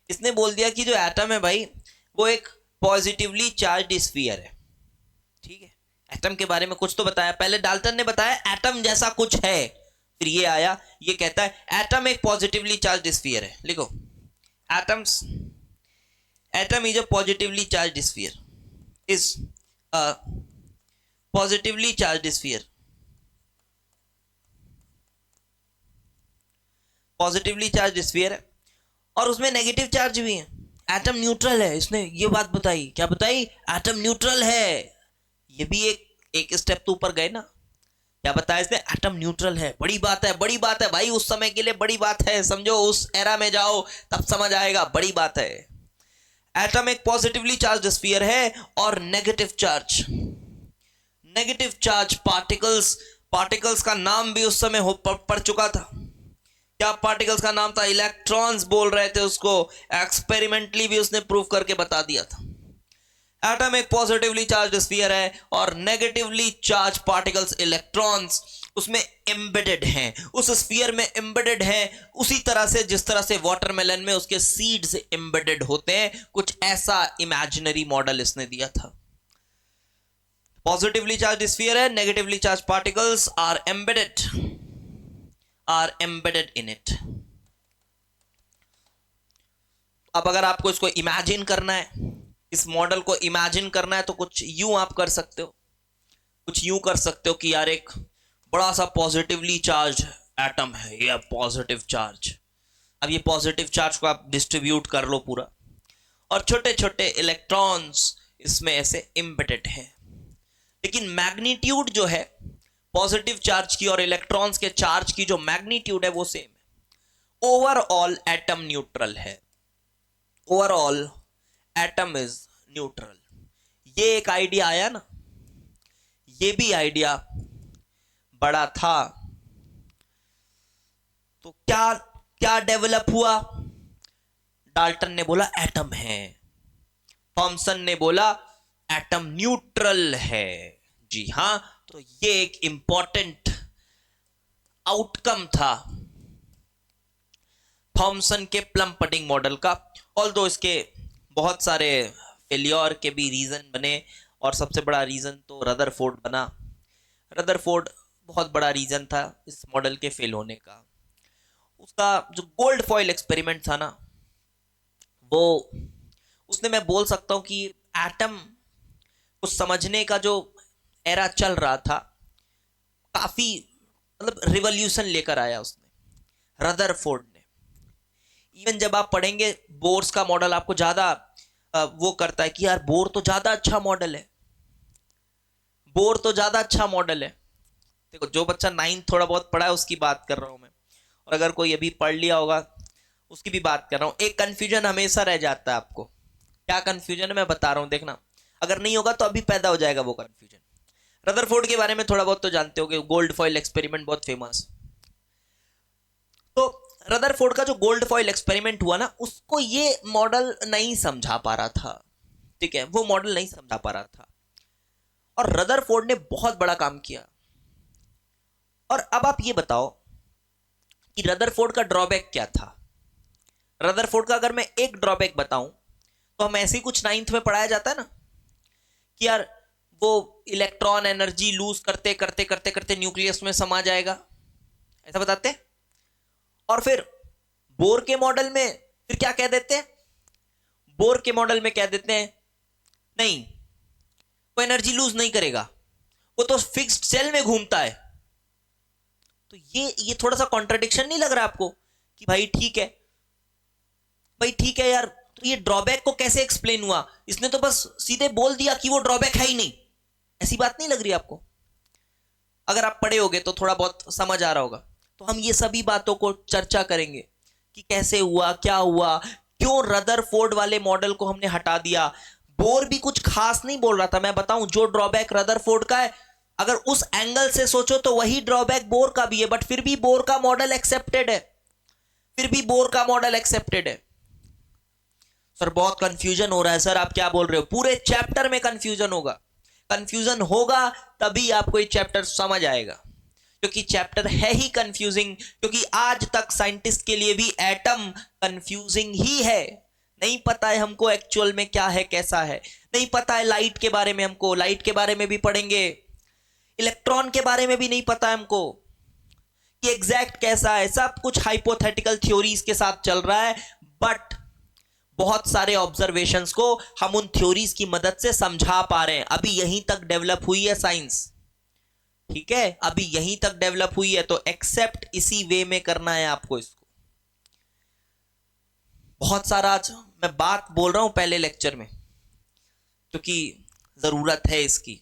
इसने बोल दिया कि जो एटम है भाई वो एक पॉजिटिवली चार्ज्ड स्फीयर है। ठीक है, एटम के बारे में कुछ तो बताया, पहले डाल्टन ने बताया एटम जैसा कुछ है, फिर ये आया ये कहता है एटम एक पॉजिटिवली चार्ज्ड स्फीयर है। लिखो, atoms, atom is a positively charged sphere, is a positively charged sphere, positively charged sphere है और उसमें नेगेटिव चार्ज भी है। एटम न्यूट्रल है, इसने ये बात बताई, क्या बताई? एटम न्यूट्रल है। ये भी एक स्टेप तो ऊपर गए ना, क्या बताया इसने? एटम न्यूट्रल है। बड़ी बात है, बड़ी बात है भाई, उस समय के लिए बड़ी बात है, समझो, उस एरा में जाओ तब समझ आएगा, बड़ी बात है। एटम एक पॉजिटिवली चार्ज स्फीयर है और नेगेटिव चार्ज पार्टिकल्स, पार्टिकल्स का नाम भी उस समय पड़ चुका था। क्या पार्टिकल्स का नाम था? इलेक्ट्रॉन्स बोल रहे थे उसको, एक्सपेरिमेंटली भी उसने प्रूव करके बता दिया था। एटम एक पॉजिटिवली चार्ज स्फीयर है और नेगेटिवली चार्ज पार्टिकल्स, इलेक्ट्रॉन्स, उसमें एम्बेडेड हैं, उस स्फीयर में एम्बेडेड हैं, उसी तरह से जिस तरह से वाटरमेलन में उसके सीड्स एम्बेडेड होते हैं। कुछ ऐसा इमेजिनरी मॉडल इसने दिया था। पॉजिटिवली चार्ज स्फीयर है, negatively charge particles are embedded in it. अब अगर आपको इसको इमेजिन करना है, इस मॉडल को इमेजिन करना है, तो कुछ यूं आप कर सकते हो, कुछ यूं कर सकते हो कि यार एक बड़ा सा पॉजिटिवली चार्ज एटम है, ये पॉजिटिव चार्ज, अब ये पॉजिटिव चार्ज को आप डिस्ट्रीब्यूट कर लो पूरा, और छोटे छोटे इलेक्ट्रॉन्स इसमें ऐसे एम्बेडेड हैं। लेकिन मैग्नीट्यूड जो है पॉजिटिव चार्ज की और इलेक्ट्रॉन्स के चार्ज की, जो मैग्नीट्यूड है वो सेम है। ओवरऑल एटम न्यूट्रल है, ओवरऑल एटम इज न्यूट्रल। ये एक आइडिया आया ना, ये भी आइडिया बड़ा था तो क्या क्या डेवलप हुआ? डाल्टन ने बोला एटम है, थॉमसन ने बोला एटम न्यूट्रल है। जी हां, तो ये एक इंपॉर्टेंट आउटकम था थॉमसन के प्लम पडिंग मॉडल का। ऑल्दो इसके बहुत सारे फेलियर के भी रीजन बने, और सबसे बड़ा रीजन तो रदरफोर्ड बना। रदरफोर्ड बहुत बड़ा रीजन था इस मॉडल के फेल होने का। उसका जो गोल्ड फॉइल एक्सपेरिमेंट था ना, वो उसने, मैं बोल सकता हूं कि एटम को समझने का जो एरा चल रहा था, काफी मतलब रिवॉल्यूशन लेकर आया उसने, रदरफोर्ड ने। इवन जब आप पढ़ेंगे बोर्स का मॉडल, आपको ज्यादा वो करता है कि यार बोर तो ज्यादा अच्छा मॉडल है, बोर तो ज्यादा अच्छा मॉडल है। देखो, जो बच्चा 9th थोड़ा बहुत पढ़ा है उसकी बात कर रहा हूं मैं, और अगर कोई अभी पढ़ लिया होगा उसकी भी बात कर रहा हूं। एक कंफ्यूजन हमेशा रह जाता है आपको, क्या कंफ्यूजन है मैं बता रहा हूं, देखना। अगर नहीं होगा तो अभी पैदा हो जाएगा वो कंफ्यूजन। रदरफोर्ड के बारे में थोड़ा बहुत तो जानते होगे, गोल्ड फॉइल एक्सपेरिमेंट बहुत फेमस। तो रदरफोर्ड का जो गोल्ड फॉइल एक्सपेरिमेंट हुआ ना, उसको ये मॉडल नहीं समझा पा रहा था, ठीक है, वो मॉडल नहीं समझा पा रहा था, और रदरफोर्ड ने बहुत बड़ा काम किया। और अब आप ये बताओ कि रदरफोर्ड का ड्रॉबैक क्या था। रदरफोर्ड का अगर मैं एक ड्रॉबैक बताऊं, तो हम ऐसे ही कुछ 9th में पढ़ाया जाता है ना कि यार वो इलेक्ट्रॉन एनर्जी लूज करते करते करते करते न्यूक्लियस में समा जाएगा, ऐसा बताते हैं। और फिर बोर के मॉडल में फिर क्या कह देते हैं, बोर के मॉडल में कह देते हैं नहीं, वो एनर्जी लूज नहीं करेगा, वो तो फिक्स्ड सेल में घूमता है। तो ये थोड़ा सा कॉन्ट्रडिक्शन नहीं लग रहा आपको कि भाई ठीक है, भाई ठीक है यार, तो ये ड्रॉबैक को कैसे एक्सप्लेन हुआ? इसने तो बस सीधे बोल दिया कि वो ड्रॉबैक है ही नहीं। ऐसी बात नहीं लग रही आपको? अगर आप पढ़े होगे तो थोड़ा बहुत समझ आ रहा होगा। तो हम ये सभी बातों को चर्चा करेंगे कि कैसे हुआ, क्या हुआ, क्यों रदरफोर्ड वाले मॉडल को हमने हटा दिया। बोर भी कुछ खास नहीं बोल रहा था, मैं बताऊं जो ड्रॉबैक रदरफोर्ड का है, अगर उस एंगल से सोचो तो वही ड्रॉबैक बोर का भी है, बट फिर भी बोर का मॉडल एक्सेप्टेड है, फिर भी बोर का मॉडल एक्सेप्टेड है। सर बहुत कंफ्यूजन हो रहा है, सर आप क्या बोल रहे हो? पूरे चैप्टर में कंफ्यूजन होगा, कंफ्यूजन होगा तभी आपको ये चैप्टर समझ आएगा, क्योंकि चैप्टर है ही कंफ्यूजिंग। क्योंकि आज तक साइंटिस्ट के लिए भी एटम कंफ्यूजिंग ही है। नहीं पता है हमको एक्चुअल में क्या है, कैसा है, नहीं पता है लाइट के बारे में, हमको लाइट के बारे में भी पढ़ेंगे, इलेक्ट्रॉन के बारे में भी नहीं पता है हमको कि एग्जैक्ट कैसा है, सब कुछ हाइपोथेटिकल थ्योरीज के साथ चल रहा है। बट बहुत सारे ऑब्जर्वेशंस को हम उन थ्योरीज की मदद से समझा पा रहे हैं। अभी यहीं तक डेवलप हुई है साइंस, ठीक है, अभी यहीं तक डेवलप हुई है, तो एक्सेप्ट इसी वे में करना है आपको इसको। बहुत सारा आज मैं बात बोल रहा हूं पहले लेक्चर में, क्योंकि जरूरत है इसकी,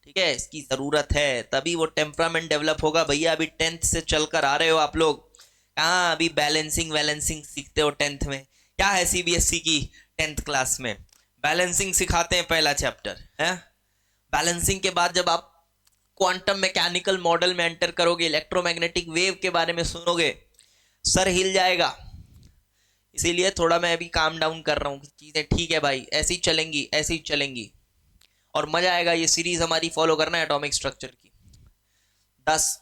ठीक है, इसकी जरूरत है, तभी वो टेम्परामेंट डेवलप होगा। भैया अभी 10th से चलकर आ रहे हो आप लोग, कहाँ अभी बैलेंसिंग वैलेंसिंग सीखते हो 10th में? क्या है सीबीएसई की 10th क्लास में? बैलेंसिंग सिखाते हैं, पहला चैप्टर है। बैलेंसिंग के बाद जब आप क्वांटम मैकेनिकल मॉडल में एंटर करोगे, इलेक्ट्रोमैग्नेटिक वेव के बारे में सुनोगे, सर हिल जाएगा। इसीलिए थोड़ा मैं अभी काम डाउन कर रहा हूँ, चीजें ठीक है भाई, ऐसी चलेंगी, ऐसी चलेंगी, और मजा आएगा। ये सीरीज हमारी फॉलो करना है एटॉमिक स्ट्रक्चर की, 10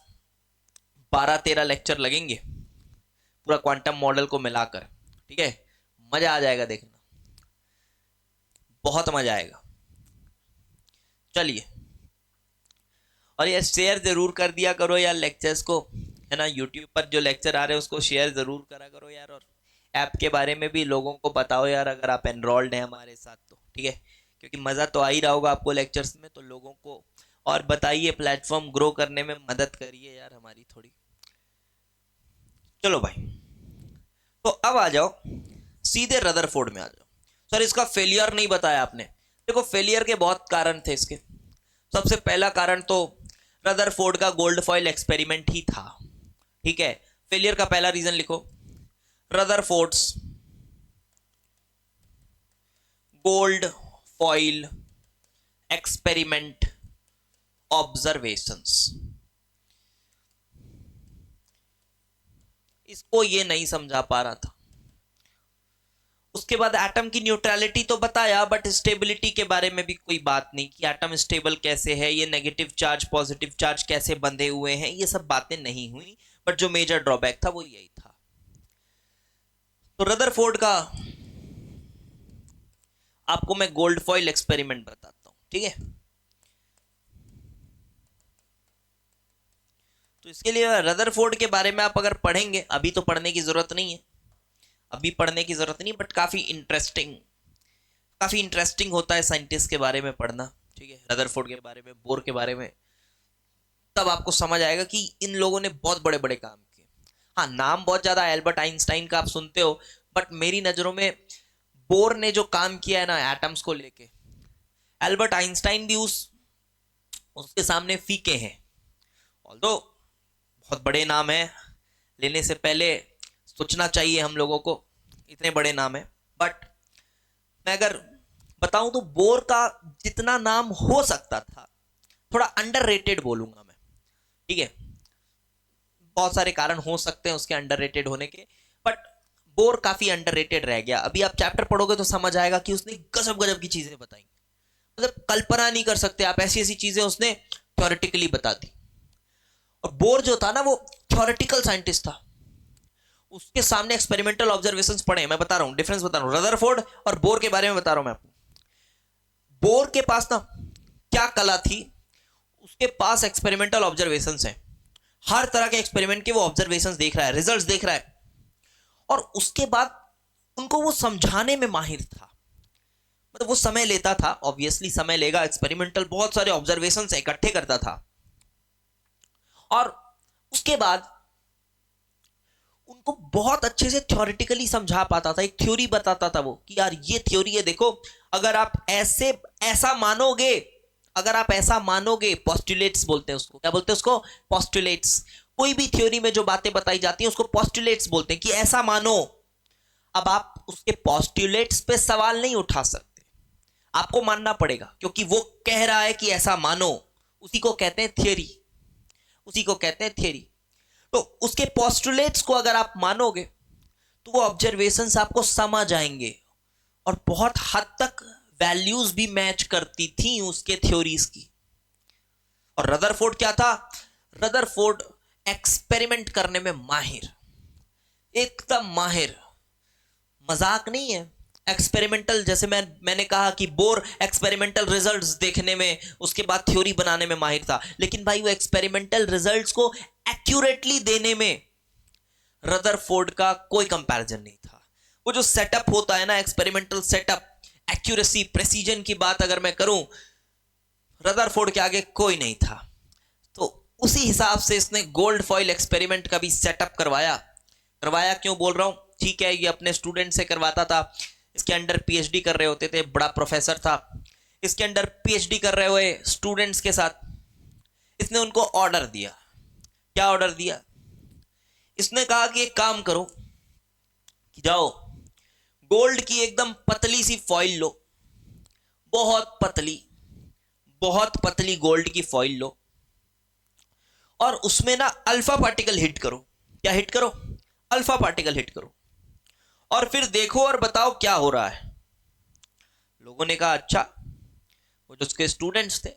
12 13 लेक्चर लगेंगे पूरा क्वांटम मॉडल को मिलाकर, ठीक है, मजा आ जाएगा देखना, बहुत मजा आएगा। चलिए, और ये शेयर जरूर कर दिया करो यार लेक्चर्स को, है ना, यूट्यूब पर जो लेक्चर आ रहे हैं उसको शेयर जरूर करा करो यार, और ऐप के बारे में भी लोगों को बताओ यार, अगर आप एनरोल्ड हैं हमारे साथ तो, ठीक है, क्योंकि मज़ा तो आ ही रहा होगा आपको लेक्चर्स में, तो लोगों को और बताइए, प्लेटफॉर्म ग्रो करने में मदद करिए यार हमारी थोड़ी। चलो भाई, तो अब आ जाओ सीधे रदरफोर्ड में आ जाओ। सर इसका फेलियर नहीं बताया आपने। देखो फेलियर के बहुत कारण थे इसके। सबसे पहला कारण तो रदरफोर्ड का गोल्ड फॉइल एक्सपेरिमेंट ही था, ठीक है। फेलियर का पहला रीजन लिखो, Rutherford's gold foil experiment observations. इसको ये नहीं समझा पा रहा था। उसके बाद एटम की न्यूट्रलिटी तो बताया, बट स्टेबिलिटी के बारे में भी कोई बात नहीं कि एटम स्टेबल कैसे है, ये नेगेटिव चार्ज पॉजिटिव चार्ज कैसे बंधे हुए हैं, ये सब बातें नहीं हुई। बट जो मेजर ड्रॉबैक था वो यही था। तो रदरफोर्ड का आपको मैं गोल्ड फॉइल एक्सपेरिमेंट बताता हूं, ठीक है। तो इसके लिए रदरफोर्ड के बारे में आप अगर पढ़ेंगे, अभी तो पढ़ने की जरूरत नहीं है, अभी पढ़ने की जरूरत नहीं, बट काफी इंटरेस्टिंग होता है साइंटिस्ट के बारे में पढ़ना, ठीक है। रदरफोर्ड के बारे में, बोर के बारे में, तब आपको समझ आएगा कि इन लोगों ने बहुत बड़े बड़े काम किए। हाँ, नाम बहुत ज्यादा एल्बर्ट आइंस्टाइन का आप सुनते हो, बट मेरी नजरों में बोर ने जो काम किया है ना एटम्स को लेके, एल्बर्ट आइंस्टाइन भी उसके सामने फीके हैं। ऑल्दो बहुत बड़े नाम है, लेने से पहले सोचना चाहिए हम लोगों को, इतने बड़े नाम है। बट मैं अगर बताऊं तो बोर का जितना नाम हो सकता था, थोड़ा अंडररेटेड बोलूंगा मैं, ठीक है। बहुत सारे कारण हो सकते हैं उसके अंडररेटेड होने के, बट बोर काफी अंडररेटेड रह गया। अभी आप चैप्टर पढ़ोगे तो समझ आएगा कि उसने गजब गजब की चीजें बताई, मतलब कल्पना नहीं कर सकते आप, ऐसी ऐसी चीजें उसने थ्योरेटिकली बता दी। और बोर जो था ना वो थ्योरेटिकल साइंटिस्ट था, उसके सामने एक्सपेरिमेंटल ऑब्जर्वेशंस पढ़े। मैं बता रहा हूं, डिफरेंस बता रहा हूं, रदरफोर्ड और बोर के बारे में बता रहा हूं मैं आपको। बोर के पास ना क्या कला थी, उसके पास एक्सपेरिमेंटल ऑब्जर्वेशंस हैं, हर तरह के एक्सपेरिमेंट के वो ऑब्जर्वेशंस देख रहा है, रिजल्ट्स देख रहा है, और उसके बाद उनको वो समझाने में माहिर था। मतलब वो समय लेता था, ऑब्वियसली समय लेगा, एक्सपेरिमेंटल बहुत सारे ऑब्जर्वेशंस इकट्ठे करता था, और उसके बाद उनको बहुत अच्छे से थ्योरेटिकली समझा पाता था। एक थ्योरी बताता था वो कि यार ये थ्योरी है, देखो अगर आप ऐसा मानोगे, अगर आप ऐसा मानोगे, पोस्टुलेट्स बोलते हैं उसको, क्या बोलते हैं उसको, पोस्टुलेट्स। कोई भी थ्योरी में जो बातें बताई जाती हैं उसको पोस्टुलेट्स बोलते हैं, कि ऐसा मानो। अब आप उसके पोस्टुलेट्स पे सवाल नहीं उठा सकते, आपको मानना पड़ेगा, क्योंकि वो कह रहा है कि ऐसा मानो, उसी को कहते हैं थियरी, उसी को कहते हैं थियरी। तो उसके पोस्टुलेट्स को अगर आप मानोगे तो वो ऑब्जर्वेशंस आपको समझ आएंगे, और बहुत हद तक वैल्यूज भी मैच करती थी उसके थ्योरीज की। और रदरफोर्ड क्या था, रदरफोर्ड एक्सपेरिमेंट करने में माहिर, एकदम माहिर, मजाक नहीं है। एक्सपेरिमेंटल, जैसे मैंने कहा कि बोर एक्सपेरिमेंटल रिजल्ट्स देखने में, उसके बाद थ्योरी बनाने में माहिर था, लेकिन भाई वो एक्सपेरिमेंटल रिजल्ट्स को एक्यूरेटली देने में रदरफोर्ड का कोई कंपैरिजन नहीं था। वो जो सेटअप होता है ना, एक्सपेरिमेंटल सेटअप, एक्यूरेसी, प्रेसिजन की बात अगर मैं करूं, रदरफोर्ड के आगे कोई नहीं था। तो उसी हिसाब से इसने गोल्ड फॉइल एक्सपेरिमेंट का भी सेटअप करवाया। क्यों बोल रहा हूं, ठीक है, ये अपने स्टूडेंट से करवाता था, इसके अंडर पीएचडी कर रहे होते थे, बड़ा प्रोफेसर था, इसके अंडर पीएचडी कर रहे हुए स्टूडेंट्स के साथ इसने उनको ऑर्डर दिया। क्या ऑर्डर दिया, इसने कहा कि एक काम करो कि जाओ गोल्ड की एकदम पतली सी फॉइल लो, बहुत पतली गोल्ड की फॉइल लो, और उसमें ना अल्फा पार्टिकल हिट करो। क्या हिट करो, अल्फा पार्टिकल हिट करो, और फिर देखो और बताओ क्या हो रहा है। लोगों ने कहा अच्छा। वो जो उसके स्टूडेंट्स थे,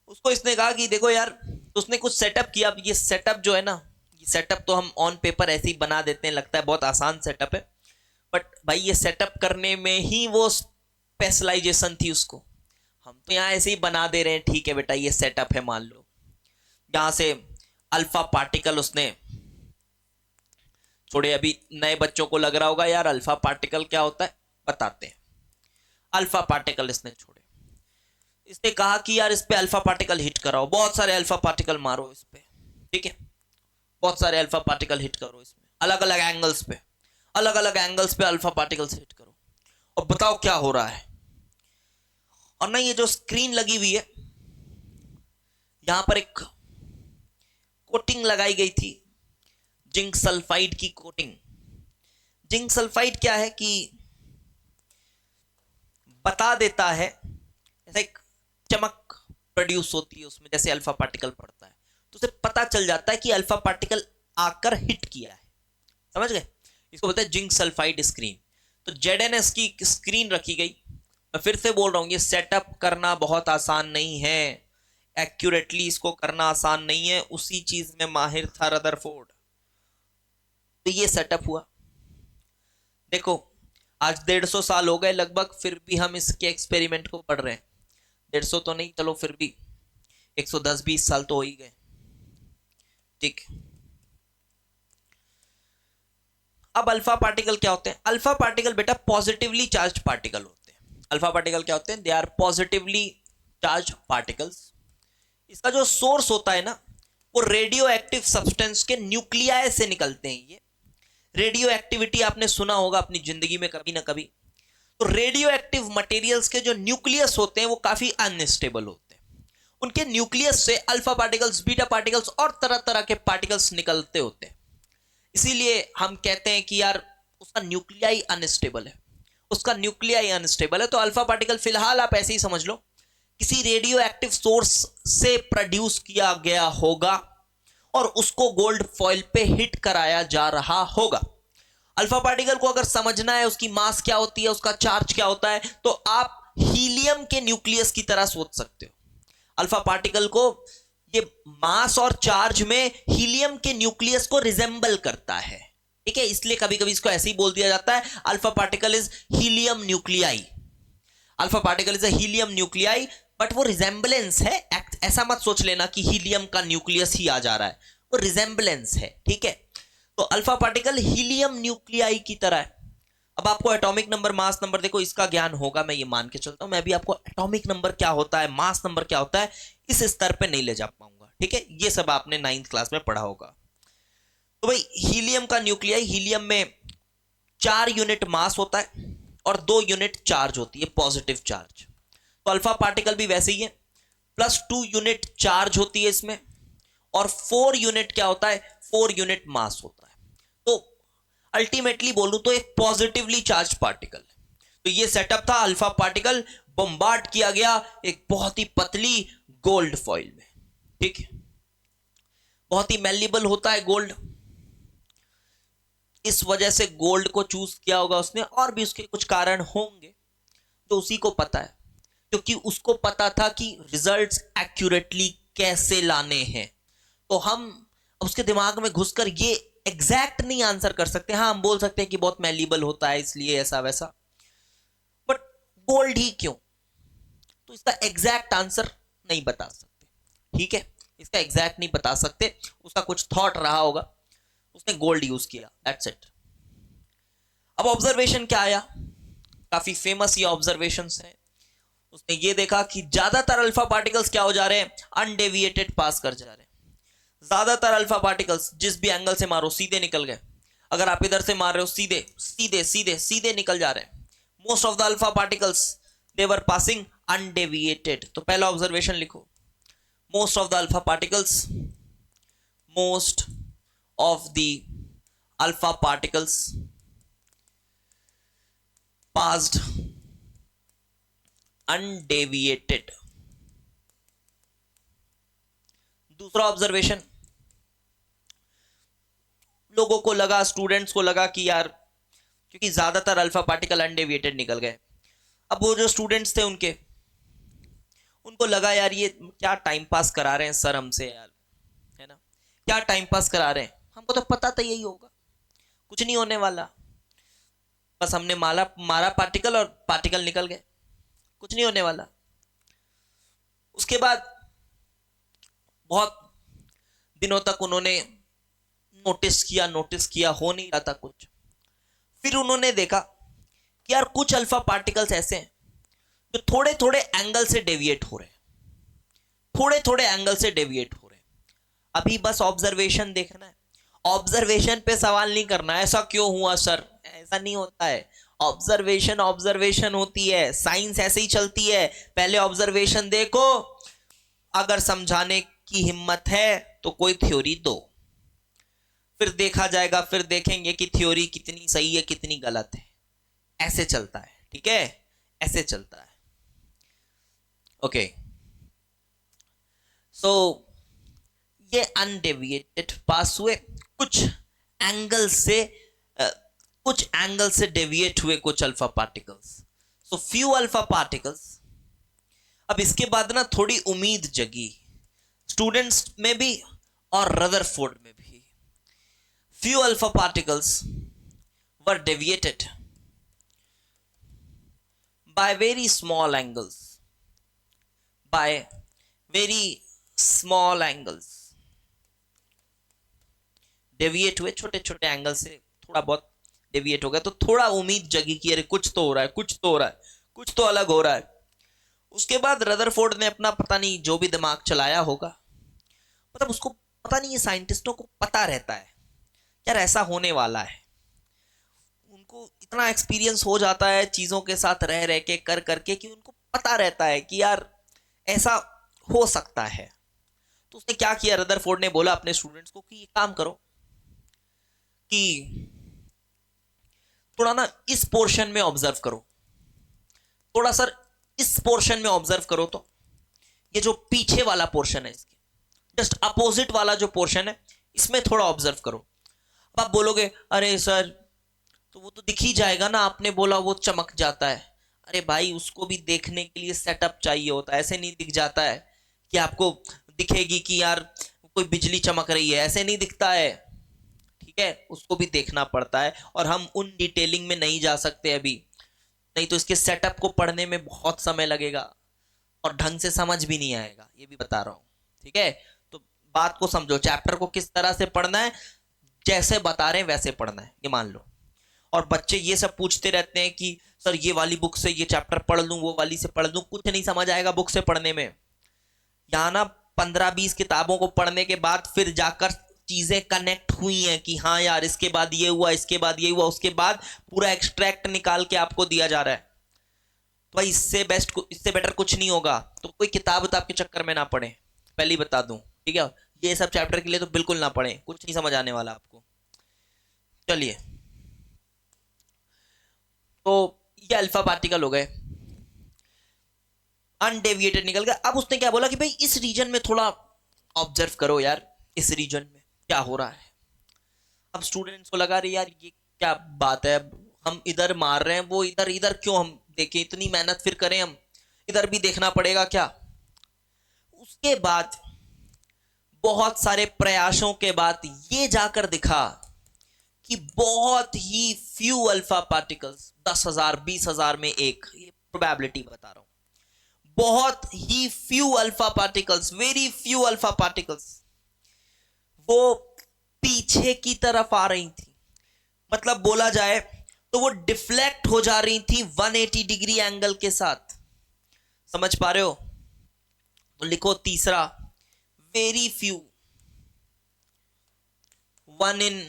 उसको इसने कहा कि देखो यार, तो उसने कुछ सेटअप किया। ये सेटअप जो है ना, ये सेटअप तो हम ऑन पेपर ऐसे ही बना देते हैं, लगता है बहुत आसान सेटअप है, बट भाई ये सेटअप करने में ही वो स्पेशलाइजेशन थी उसको। हम तो यहाँ ऐसे ही बना दे रहे हैं, ठीक है बेटा ये सेटअप है, मान लो यहां से अल्फा पार्टिकल उसने छोड़े। अभी नए बच्चों को लग रहा होगा यार अल्फा पार्टिकल क्या होता है, बताते हैं। अल्फा पार्टिकल इसने छोड़े, इसने कहा कि यार इस पे अल्फा पार्टिकल हिट कराओ, बहुत सारे अल्फा पार्टिकल मारो इस पे, ठीक है, बहुत सारे अल्फा पार्टिकल हिट करो इसमें, अलग अलग एंगल्स पे अल्फा पार्टिकल्स हिट करो, और बताओ क्या हो रहा है। और ना ये जो स्क्रीन लगी हुई है, यहां पर एक कोटिंग लगाई गई थी, जिंक सल्फाइड की कोटिंग। जिंक सल्फाइड क्या है कि बता देता है, ऐसा एक चमक प्रोड्यूस होती है उसमें, जैसे अल्फा पार्टिकल पड़ता है तो उसे पता चल जाता है कि अल्फा पार्टिकल आकर हिट किया है, समझ गए, इसको बोलते हैं जिंक सल्फाइड स्क्रीन। तो ZNS की स्क्रीन रखी गई। मैं फिर से बोल रहा हूं, ये सेटअप करना बहुत आसान नहीं है, एक्यूरेटली इसको करना आसान नहीं है, उसी चीज में माहिर था रदरफोर्ड। तो ये सेटअप हुआ। देखो आज 150 साल हो गए लगभग, फिर भी हम इसके एक्सपेरिमेंट को पढ़ रहे हैं। 150 तो नहीं, चलो फिर भी 110-20 साल तो हो ही गए, ठीक। अब अल्फा पार्टिकल क्या होते हैं? अल्फा पार्टिकल बेटा पॉजिटिवली चार्ज पार्टिकल होते हैं। अल्फा पार्टिकल क्या होते हैं? They are positively charge particles. इसका जो सोर्स होता है ना, वो रेडियो एक्टिव सब्सटेंस के न्यूक्लियाई से निकलते हैं। ये रेडियो एक्टिविटी आपने सुना होगा अपनी जिंदगी में कभी ना कभी। तो रेडियो एक्टिव मटेरियल्स के जो न्यूक्लियस होते हैं वो काफी अनस्टेबल होते हैं। उनके न्यूक्लियस से अल्फा पार्टिकल्स, बीटा पार्टिकल्स और तरह तरह के पार्टिकल्स निकलते होते हैं। इसीलिए हम कहते हैं कि यार उसका न्यूक्लियाई अनस्टेबल है, उसका न्यूक्लियाई अनस्टेबल है। तो अल्फा पार्टिकल फिलहाल आप ऐसे ही समझ लो, किसी रेडियो एक्टिव सोर्स से प्रोड्यूस किया गया होगा और उसको गोल्ड फॉइल पे हिट कराया जा रहा होगा। अल्फा पार्टिकल को अगर समझना है, उसकी मास क्या होती है, उसका चार्ज क्या होता है, तो आप हीलियम के न्यूक्लियस की तरह सोच सकते हो। अल्फा पार्टिकल को ये मास और चार्ज में हीलियम के न्यूक्लियस को रिजेंबल करता है, ठीक है। इसलिए कभी कभी इसको ऐसे ही बोल दिया जाता है, alpha particle is helium nuclei. Alpha particle is a helium nuclei, but वो रिजेंबलेंस है। ऐसा मत सोच लेना कि हीलियम का न्यूक्लियस ही आ जा रहा है, वो रिजेंबलेंस है, ठीक है। तो अल्फा पार्टिकल हीलियम न्यूक्लियाई की तरह है। अब आपको एटॉमिक नंबर, मास नंबर, देखो इसका ज्ञान होगा, मैं ये मान के चलता हूं। मैं भी आपको एटॉमिक नंबर क्या होता है, मास नंबर क्या होता है, इस स्तर पे नहीं ले जा पाऊंगा, ठीक है। ये सब आपने 9th क्लास में पढ़ा होगा। तो भाई हीलियम का न्यूक्लियाई, हीलियम में 4 यूनिट मास होता है और 2 यूनिट चार्ज होती है, पॉजिटिव चार्ज। तो अल्फा पार्टिकल भी वैसे ही है, +2 यूनिट चार्ज होती है इसमें, और 4 यूनिट क्या होता है, 4 यूनिट मास होता है। तो अल्टीमेटली बोलूं तो एक पॉजिटिवली चार्ज पार्टिकल है। तो ये सेटअप था, अल्फा पार्टिकल बम्बार्ड किया गया एक बहुत ही पतली गोल्ड फॉइल में, ठीक है। बहुत ही मेल्लेबल होता है गोल्ड, इस वजह से गोल्ड को चूज किया होगा उसने, और भी उसके कुछ कारण होंगे जो उसी को पता है, क्योंकि उसको पता था कि रिजल्ट्स एक्यूरेटली कैसे लाने हैं। तो हम उसके दिमाग में घुसकर ये एग्जैक्ट नहीं आंसर कर सकते। हाँ, हम बोल सकते हैं कि बहुत मैलिबल होता है इसलिए ऐसा वैसा, बट गोल्ड ही क्यों, तो इसका एग्जैक्ट आंसर नहीं बता सकते, ठीक है। इसका एग्जैक्ट नहीं बता सकते, उसका कुछ थॉट रहा होगा, उसने गोल्ड यूज किया, दैट्स इट। अब ऑब्जर्वेशन क्या आया, काफी फेमस ये ऑब्जर्वेशंस हैं। उसने ये देखा कि ज्यादातर अल्फा पार्टिकल्स क्या हो जा रहे हैं, अनडेविएटेड पास कर जा रहे हैं। ज्यादातर अल्फा पार्टिकल्स जिस भी एंगल से मारो सीधे निकल गए। अगर आप इधर से मार रहे हो, सीधे सीधे सीधे सीधे निकल जा रहे हैं। Most of the alpha particles they were passing undeviated. तो पहला ऑब्जर्वेशन लिखो, most of the alpha particles, most of the alpha particles passed undeviated। दूसरा ऑब्जर्वेशन, लोगों को लगा, स्टूडेंट्स को लगा कि यार क्योंकि ज्यादातर अल्फा पार्टिकल अनडेविएटेड निकल गए, अब वो जो स्टूडेंट्स थे उनको लगा यार ये क्या टाइम पास करा रहे हैं सर हमसे यार, है ना, क्या टाइम पास करा रहे हैं, हमको तो पता था यही होगा, कुछ नहीं होने वाला, बस हमने मारा पार्टिकल और पार्टिकल निकल गए, कुछ नहीं होने वाला। उसके बाद बहुत दिनों तक उन्होंने नोटिस किया, हो नहीं रहा था कुछ। फिर उन्होंने देखा कि यार कुछ अल्फा पार्टिकल्स ऐसे हैं जो थोड़े थोड़े एंगल से डेविएट हो रहे हैं, थोड़े थोड़े एंगल से डेविएट हो रहे हैं। अभी बस ऑब्जर्वेशन देखना है, ऑब्जर्वेशन पे सवाल नहीं करना है ऐसा क्यों हुआ सर, ऐसा नहीं होता है। ऑब्जर्वेशन ऑब्जर्वेशन होती है, साइंस ऐसे ही चलती है। पहले ऑब्जर्वेशन देखो, अगर समझाने की हिम्मत है तो कोई थ्योरी दो, फिर देखा जाएगा, फिर देखेंगे कि थ्योरी कितनी सही है कितनी गलत है। ऐसे चलता है, ठीक है, ऐसे चलता है। ओके, सो ये अनडेविएटेड पास हुए, कुछ एंगल से कुछ एंगल से डेविएट हुए कुछ alpha particles, so few alpha particles. अब इसके बाद ना थोड़ी उम्मीद जगी स्टूडेंट्स में भी और रदरफोर्ड में भी। Few alpha particles were deviated by very small angles, by very small angles, deviate हुए छोटे छोटे एंगल से, थोड़ा बहुत डेविएट हो गया तो थोड़ा उम्मीद जगी कि अरे कुछ तो हो रहा है, कुछ तो हो रहा है, कुछ तो अलग हो रहा है। उसके बाद रदरफोर्ड ने अपना पता नहीं जो भी दिमाग चलाया होगा, मतलब उसको पता नहीं, ये साइंटिस्टों को पता रहता है यार ऐसा होने वाला है, उनको इतना एक्सपीरियंस हो जाता है चीजों के साथ रह रह के कर करके कि उनको पता रहता है कि यार ऐसा हो सकता है। तो उसने क्या किया, रदरफोर्ड ने बोला अपने स्टूडेंट्स को कि ये काम करो कि थोड़ा ना इस पोर्शन में ऑब्जर्व करो, थोड़ा सर इस पोर्शन में ऑब्जर्व करो, तो ये जो पीछे वाला पोर्शन है इसके जस्ट अपोजिट वाला जो पोर्शन है इसमें थोड़ा ऑब्जर्व करो। अब आप बोलोगे अरे सर तो वो तो दिख ही जाएगा ना, आपने बोला वो चमक जाता है। अरे भाई उसको भी देखने के लिए सेटअप चाहिए होता है, ऐसे नहीं दिख जाता है कि आपको दिखेगी कि यार कोई बिजली चमक रही है, ऐसे नहीं दिखता है, ठीक है, उसको भी देखना पड़ता है और हम उन डिटेलिंग में नहीं जा सकते अभी, नहीं तो इसके सेटअप को पढ़ने में बहुत समय लगेगा और ढंग से समझ भी नहीं आएगा, ये भी बता रहा हूं, ठीक है। तो बात को समझो, चैप्टर को किस तरह से पढ़ना है, जैसे बता रहे हैं वैसे पढ़ना है, ये मान लो। और बच्चे ये सब पूछते रहते हैं कि सर ये वाली बुक से ये चैप्टर पढ़ लूं, वो वाली से पढ़ लूं, कुछ नहीं समझ आएगा बुक से पढ़ने में। यहाँ ना 15-20 किताबों को पढ़ने के बाद फिर जाकर चीजें कनेक्ट हुई हैं कि हाँ यार इसके बाद ये हुआ, इसके बाद ये हुआ, उसके बाद पूरा एक्सट्रैक्ट निकाल के आपको दिया जा रहा है। तो भाई इससे बेस्ट, इससे बेटर कुछ नहीं होगा, तो कोई किताब तो आपके चक्कर में ना पढ़े, पहले ही बता दूं, ठीक है। ये सब चैप्टर के लिए तो बिल्कुल ना पढ़े, कुछ नहीं समझ आने वाला आपको। चलिए, तो ये अल्फा पार्टिकल हो गए, अनडेविएटेड निकल गया। अब उसने क्या बोला कि भाई इस रीजन में थोड़ा ऑब्जर्व करो यार, इस रीजन में क्या हो रहा है। अब स्टूडेंट्स को लगा रही यार ये क्या बात है, हम इधर मार रहे हैं, वो इधर, इधर क्यों हम देखें, इतनी मेहनत फिर करें हम, इधर भी देखना पड़ेगा क्या। उसके बाद बहुत सारे प्रयासों के बाद ये जाकर दिखा कि बहुत ही फ्यू अल्फा पार्टिकल्स, 10,000 20,000 में एक, ये प्रोबेबिलिटी बता रहा हूं, बहुत ही few alpha particles, very few alpha particles वो पीछे की तरफ आ रही थी, मतलब बोला जाए तो वो डिफ्लेक्ट हो जा रही थी 180 डिग्री एंगल के साथ। समझ पा रहे हो, तो लिखो तीसरा, वेरी फ्यू, 1 in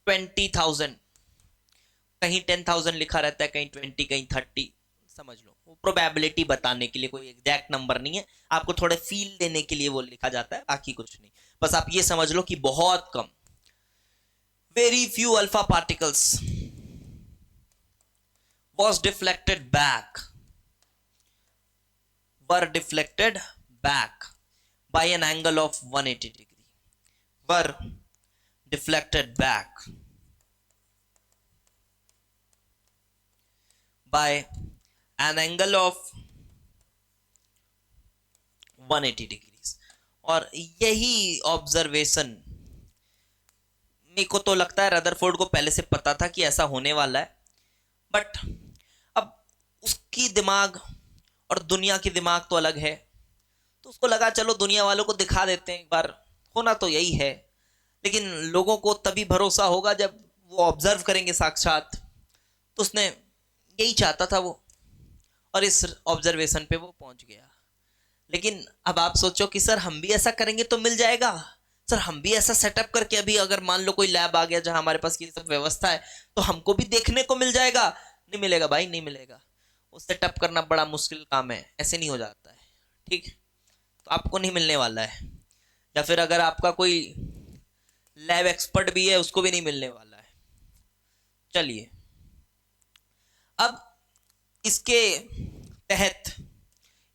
20,000, कहीं 10,000 लिखा रहता है, कहीं 20, कहीं 30, समझ लो वो प्रोबेबिलिटी बताने के लिए, कोई एग्जैक्ट नंबर नहीं है, आपको थोड़े फील देने के लिए वो लिखा जाता है, बाकी कुछ नहीं, बस आप ये समझ लो कि बहुत कम, very few alpha particles was deflected back, were deflected back by an angle of 180 degree, were deflected back by an angle of 180 degrees। और यही ऑब्जर्वेशन, मेरे को तो लगता है रदरफोर्ड को पहले से पता था कि ऐसा होने वाला है, बट अब उसकी दिमाग और दुनिया की दिमाग तो अलग है, तो उसको लगा चलो दुनिया वालों को दिखा देते हैं एक बार, होना तो यही है, लेकिन लोगों को तभी भरोसा होगा जब वो ऑब्जर्व करेंगे साक्षात। तो उसने यही चाहता था वो, और इस ऑब्जर्वेशन पे वो पहुंच गया। लेकिन अब आप सोचो कि सर हम भी ऐसा करेंगे तो मिल जाएगा, सर हम भी ऐसा सेटअप करके, अभी अगर मान लो कोई लैब आ गया जहां हमारे पास ये सब व्यवस्था है, तो हमको भी देखने को मिल जाएगा। नहीं मिलेगा भाई, नहीं मिलेगा, वो सेटअप करना बड़ा मुश्किल काम है, ऐसे नहीं हो जाता है, ठीक। तो आपको नहीं मिलने वाला है, या फिर अगर आपका कोई लैब एक्सपर्ट भी है उसको भी नहीं मिलने वाला है। चलिए, अब इसके तहत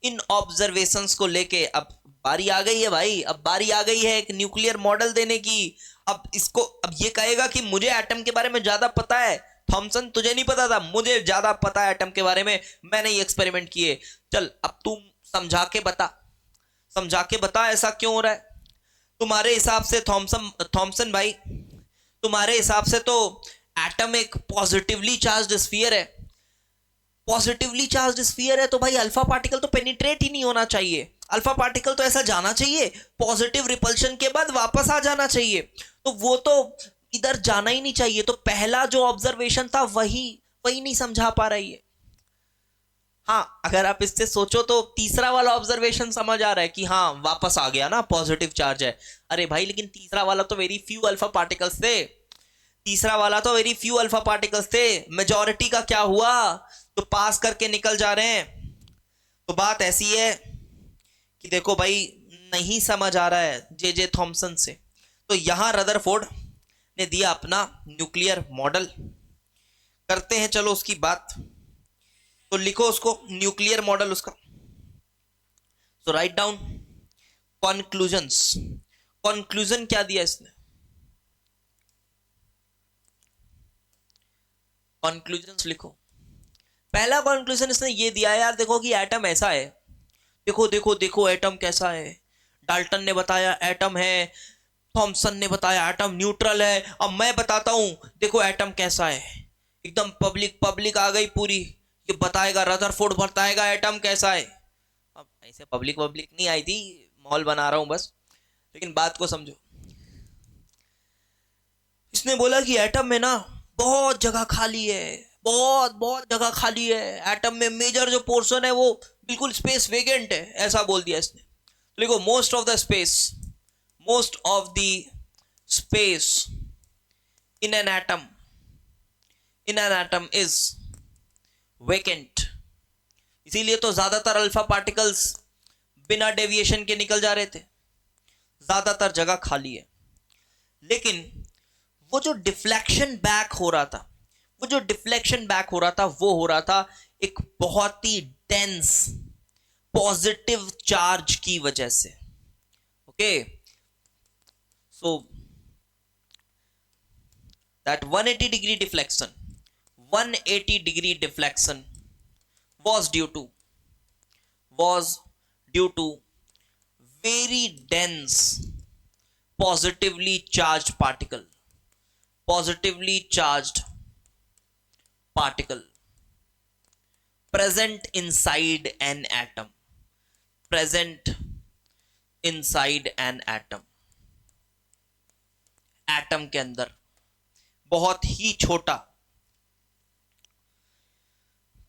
इन ऑब्जर्वेशंस को लेके अब बारी आ गई है भाई, अब बारी आ गई है एक न्यूक्लियर मॉडल देने की। अब इसको, अब ये कहेगा कि मुझे एटम के बारे में ज्यादा पता है, थॉमसन तुझे नहीं पता था, मुझे ज्यादा पता है एटम के बारे में, मैंने ये एक्सपेरिमेंट किए। चल अब तू समझा के बता, समझा के बता ऐसा क्यों हो रहा है। तुम्हारे हिसाब से थॉमसन भाई, तुम्हारे हिसाब से तो एटम एक पॉजिटिवली चार्ज्ड स्फीयर है। पॉजिटिवली चार्ज्ड स्फीयर है तो भाई अल्फा पार्टिकल तो पेनिट्रेट ही नहीं होना चाहिए। अल्फा पार्टिकल तो ऐसा जाना चाहिए, पॉजिटिव रिपल्शन के बाद वापस आ जाना चाहिए, तो वो तो इधर जाना ही नहीं चाहिए। तो पहला जो ऑब्जर्वेशन था वही वही नहीं समझा पा रही है। हाँ, अगर आप इससे सोचो तो तीसरा वाला ऑब्जर्वेशन समझ आ रहा है कि हाँ वापस आ गया ना, पॉजिटिव चार्ज है। अरे भाई लेकिन तीसरा वाला तो वेरी फ्यू अल्फा पार्टिकल्स थे, तीसरा वाला तो वेरी फ्यू अल्फा पार्टिकल्स थे, मेजॉरिटी का क्या हुआ, तो पास करके निकल जा रहे हैं। तो बात ऐसी है कि देखो भाई नहीं समझ आ रहा है जे थॉमसन से। तो यहां रदरफोर्ड ने दिया अपना न्यूक्लियर मॉडल, करते हैं चलो उसकी बात। तो लिखो उसको न्यूक्लियर मॉडल उसका। सो राइट डाउन कंक्लूजन्स। कंक्लूजन क्या दिया इसने, कंक्लूजन्स लिखो। पहला कंक्लूजन इसने ये दिया यार, देखो कि एटम ऐसा है, देखो देखो देखो एटम कैसा है। डाल्टन ने बताया एटम है, थॉमसन ने बताया एटम न्यूट्रल है, अब मैं बताता हूं देखो एटम कैसा है। एकदम पब्लिक पब्लिक आ गई पूरी, ये बताएगा, रदरफोर्ड बताएगा एटम कैसा है। अब ऐसे पब्लिक पब्लिक नहीं आई थी, मॉल बना रहा हूं बस, लेकिन बात को समझो। इसने बोला कि एटम में ना बहुत जगह खाली है, बहुत बहुत जगह खाली है, एटम में मेजर जो पोर्शन है वो बिल्कुल स्पेस वेकेंट है, ऐसा बोल दिया इसने। तो देखो most of the space, most of the space in an atom, in an atom is vacant. इसीलिए तो ज्यादातर अल्फा पार्टिकल्स बिना डेविएशन के निकल जा रहे थे, ज्यादातर जगह खाली है। लेकिन वो जो डिफ्लेक्शन बैक हो रहा था, वो जो डिफ्लेक्शन बैक हो रहा था वो हो रहा था एक बहुत ही डेंस पॉजिटिव चार्ज की वजह से। Okay, so that 180 degree deflection, 180 degree deflection was due to very dense positively charged particle, positively charged particle present inside an atom, present inside an atom, atom के अंदर बहुत ही छोटा।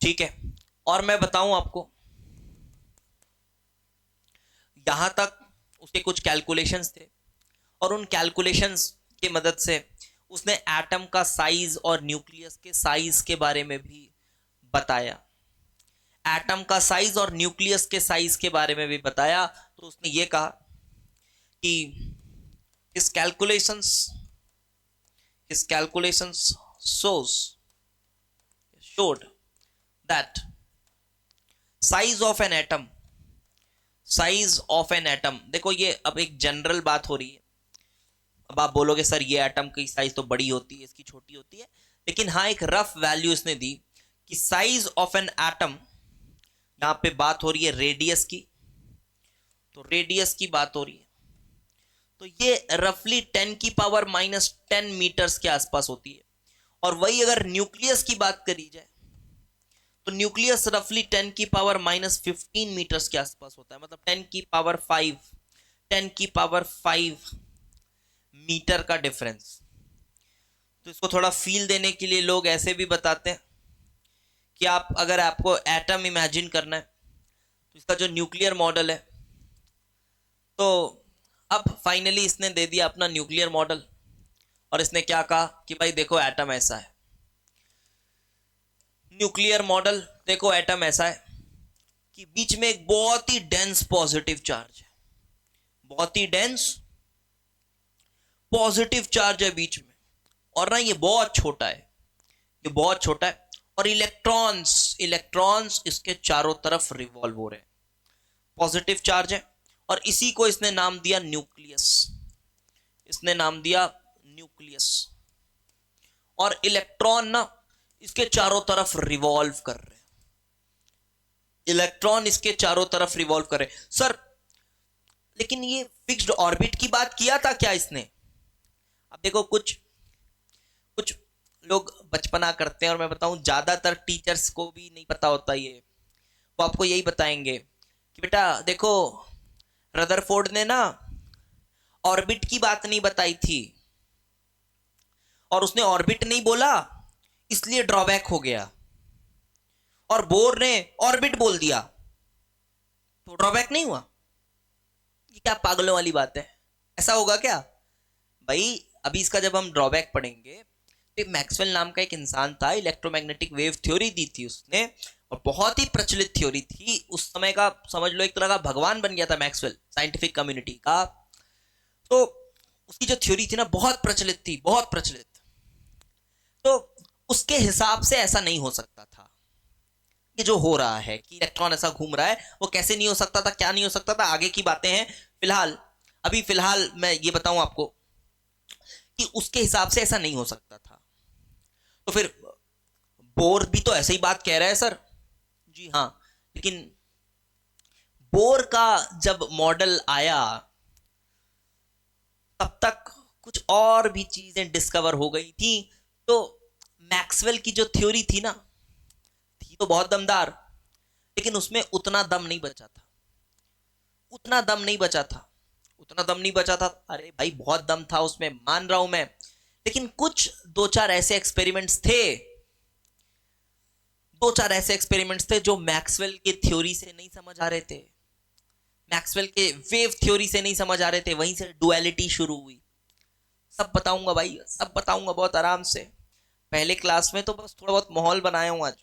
ठीक है, और मैं बताऊं आपको, यहां तक उसके कुछ कैलकुलेशंस थे, और उन कैलकुलेशंस की मदद से उसने एटम का साइज और न्यूक्लियस के साइज के बारे में भी बताया, एटम का साइज और न्यूक्लियस के साइज के बारे में भी बताया। तो उसने ये कहा कि his calculations showed that size of an atom, देखो ये अब एक जनरल बात हो रही है। अब आप बोलोगे सर ये एटम की साइज तो बड़ी होती है, इसकी छोटी होती है, लेकिन हाँ एक रफ वैल्यू इसने दी कि साइज ऑफ एन एटम, यहां पे बात हो रही है रेडियस की, तो रेडियस की बात हो रही है, तो ये रफली 10 की पावर -10 मीटर्स के आसपास होती है। और वही अगर न्यूक्लियस की बात करी जाए तो न्यूक्लियस रफली 10 की पावर -15 मीटर्स के आसपास होता है, मतलब 10 की पावर 5 मीटर का डिफरेंस। तो इसको थोड़ा फील देने के लिए लोग ऐसे भी बताते हैं कि आप अगर आपको एटम इमेजिन करना है तो इसका जो न्यूक्लियर मॉडल है, तो अब फाइनली इसने दे दिया अपना न्यूक्लियर मॉडल, और इसने क्या कहा कि भाई देखो एटम ऐसा है, न्यूक्लियर मॉडल देखो एटम ऐसा है कि बीच में एक बहुत ही डेंस पॉजिटिव चार्ज है, बहुत ही डेंस पॉजिटिव चार्ज है बीच में, और ना ये बहुत छोटा है, ये बहुत छोटा है, और इलेक्ट्रॉन्स इसके चारों तरफ रिवॉल्व हो रहे हैं। पॉजिटिव चार्ज है और इसी को इसने नाम दिया न्यूक्लियस। इसने नाम दिया न्यूक्लियस। और इलेक्ट्रॉन ना इसके चारों तरफ रिवॉल्व कर रहे हैं। इलेक्ट्रॉन इसके चारों तरफ रिवॉल्व कर रहे हैं। सर लेकिन ये फिक्स्ड ऑर्बिट की बात किया था क्या इसने? अब देखो कुछ कुछ लोग बचपना करते हैं, और मैं बताऊं ज्यादातर टीचर्स को भी नहीं पता होता ये। वो आपको यही बताएंगे कि बेटा देखो रदरफोर्ड ने ना ऑर्बिट की बात नहीं बताई थी, और उसने ऑर्बिट नहीं बोला इसलिए ड्रॉबैक हो गया, और बोर ने ऑर्बिट बोल दिया तो ड्रॉबैक नहीं हुआ। ये क्या पागलों वाली बात है? ऐसा होगा क्या भाई? अभी इसका जब हम ड्रॉबैक पढ़ेंगे तो मैक्सवेल नाम का एक इंसान था, इलेक्ट्रोमैग्नेटिक वेव थ्योरी दी थी उसने, और बहुत ही प्रचलित थ्योरी थी उस समय का। समझ लो एक तरह का भगवान बन गया था मैक्सवेल साइंटिफिक कम्युनिटी का। तो उसकी जो थ्योरी थी ना बहुत प्रचलित थी, बहुत प्रचलित। तो उसके हिसाब से ऐसा नहीं हो सकता था। ये जो हो रहा है कि इलेक्ट्रॉन ऐसा घूम रहा है, वो कैसे नहीं हो सकता था, क्या नहीं हो सकता था, आगे की बातें हैं। फिलहाल मैं ये बताऊं आपको कि उसके हिसाब से ऐसा नहीं हो सकता था। तो फिर बोर भी तो ऐसे ही बात कह रहा है सर। जी हाँ, लेकिन बोर का जब मॉडल आया तब तक कुछ और भी चीजें डिस्कवर हो गई थी। तो मैक्सवेल की जो थ्योरी थी ना, थी तो बहुत दमदार, लेकिन उसमें उतना दम नहीं बचा था। उतना दम नहीं बचा था, उतना दम नहीं बचा था। अरे भाई बहुत दम था उसमें, मान रहा हूं मैं, लेकिन कुछ दो चार ऐसे एक्सपेरिमेंट्स थे जो मैक्सवेल के थ्योरी से नहीं समझ आ रहे थे, मैक्सवेल के वेव थ्योरी से नहीं समझ आ रहे थे। वहीं से डुअलिटी शुरू हुई। सब बताऊंगा भाई, सब बताऊंगा बहुत आराम से। पहले क्लास में तो बस थोड़ा बहुत माहौल बनाया हूं आज,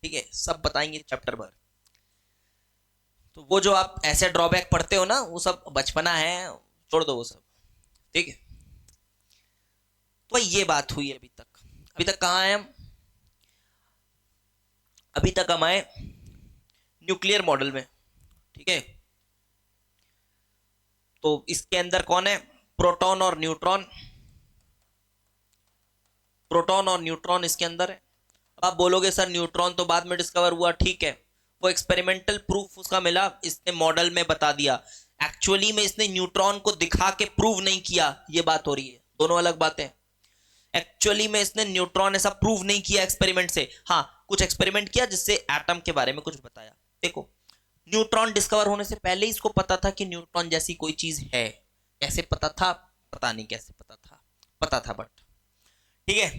ठीक है? सब बताएंगे चैप्टर भर। तो वो जो आप ऐसे ड्रॉबैक पढ़ते हो ना, वो सब बचपना है, छोड़ दो वो सब, ठीक है? तो ये बात हुई अभी तक कहाँ आए हम? अभी तक हम आए न्यूक्लियर मॉडल में, ठीक है? तो इसके अंदर कौन है? प्रोटॉन और न्यूट्रॉन। प्रोटॉन और न्यूट्रॉन इसके अंदर है। आप बोलोगे सर न्यूट्रॉन तो बाद में डिस्कवर हुआ, ठीक है, वो एक्सपेरिमेंटल प्रूफ उसका मिला, इसने मॉडल में बता दिया। एक्चुअली में इसने न्यूट्रॉन को दिखा के प्रूव नहीं किया, ये बात हो रही है, दोनों अलग बातें। एक्चुअली में इसने न्यूट्रॉन ऐसा प्रूव नहीं किया एक्सपेरिमेंट से। हाँ, कुछ एक्सपेरिमेंट किया जिससे एटम के बारे में कुछ बताया। देखो न्यूट्रॉन डिस्कवर होने से पहले ही इसको पता था कि न्यूट्रॉन जैसी कोई चीज है। कैसे पता था? पता नहीं कैसे पता था बट ठीक है।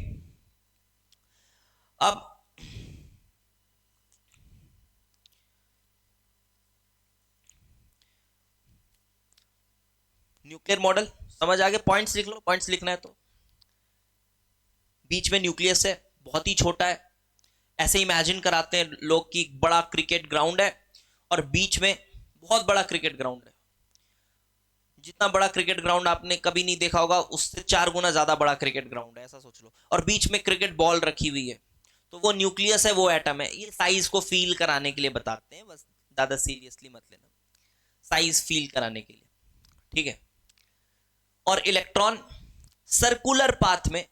अब न्यूक्लियर मॉडल समझ आ गए? पॉइंट्स लिख लो, पॉइंट्स लिखना है तो। बीच में न्यूक्लियस है, बहुत ही छोटा है। ऐसे इमेजिन कराते हैं लोग कि बड़ा क्रिकेट ग्राउंड है और बीच में बहुत बड़ा क्रिकेट ग्राउंड है। जितना बड़ा क्रिकेट ग्राउंड आपने कभी नहीं देखा होगा, उससे 4 गुना ज्यादा बड़ा क्रिकेट ग्राउंड है, ऐसा सोच लो। और बीच में क्रिकेट बॉल रखी हुई है, तो वो न्यूक्लियस है, वो एटम है। ये साइज को फील कराने के लिए बताते हैं, बस ज्यादा सीरियसली मत लेना, साइज फील कराने के लिए, ठीक है? और इलेक्ट्रॉन सर्कुलर पाथ में,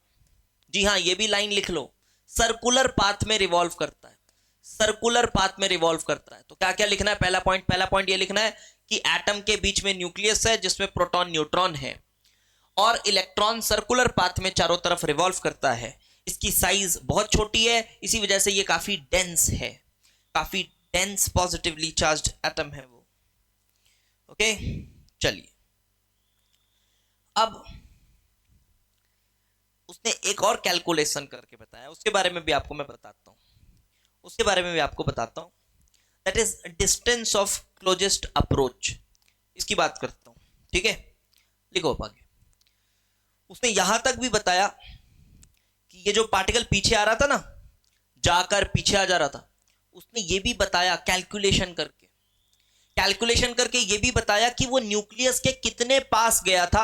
जी हाँ ये भी लाइन लिख लो, सर्कुलर पाथ में रिवॉल्व करता है। सर्कुलर पाथ में रिवॉल्व करता है। तो क्या क्या लिखना है? पहला पॉइंट ये लिखना है कि एटम के बीच में न्यूक्लियस है जिसमें प्रोटॉन न्यूट्रॉन है, और इलेक्ट्रॉन सर्कुलर पाथ में चारों तरफ रिवॉल्व करता है। इसकी साइज बहुत छोटी है, इसी वजह से ये काफी डेंस है, काफी डेंस पॉजिटिवली चार्ज्ड एटम है वो। ओके, चलिए अब उसने एक और कैलकुलेशन करके बताया, उसके बारे में भी आपको मैं बताता हूं, that is distance of closest approach. इसकी बात करता हूं, ठीक है? लिखो आगे। उसने यहां तक भी बताया कि ये जो पार्टिकल पीछे आ रहा था ना, जाकर पीछे आ जा रहा था, उसने ये भी बताया कैलकुलेशन करके ये भी बताया कि वो न्यूक्लियस के कितने पास गया था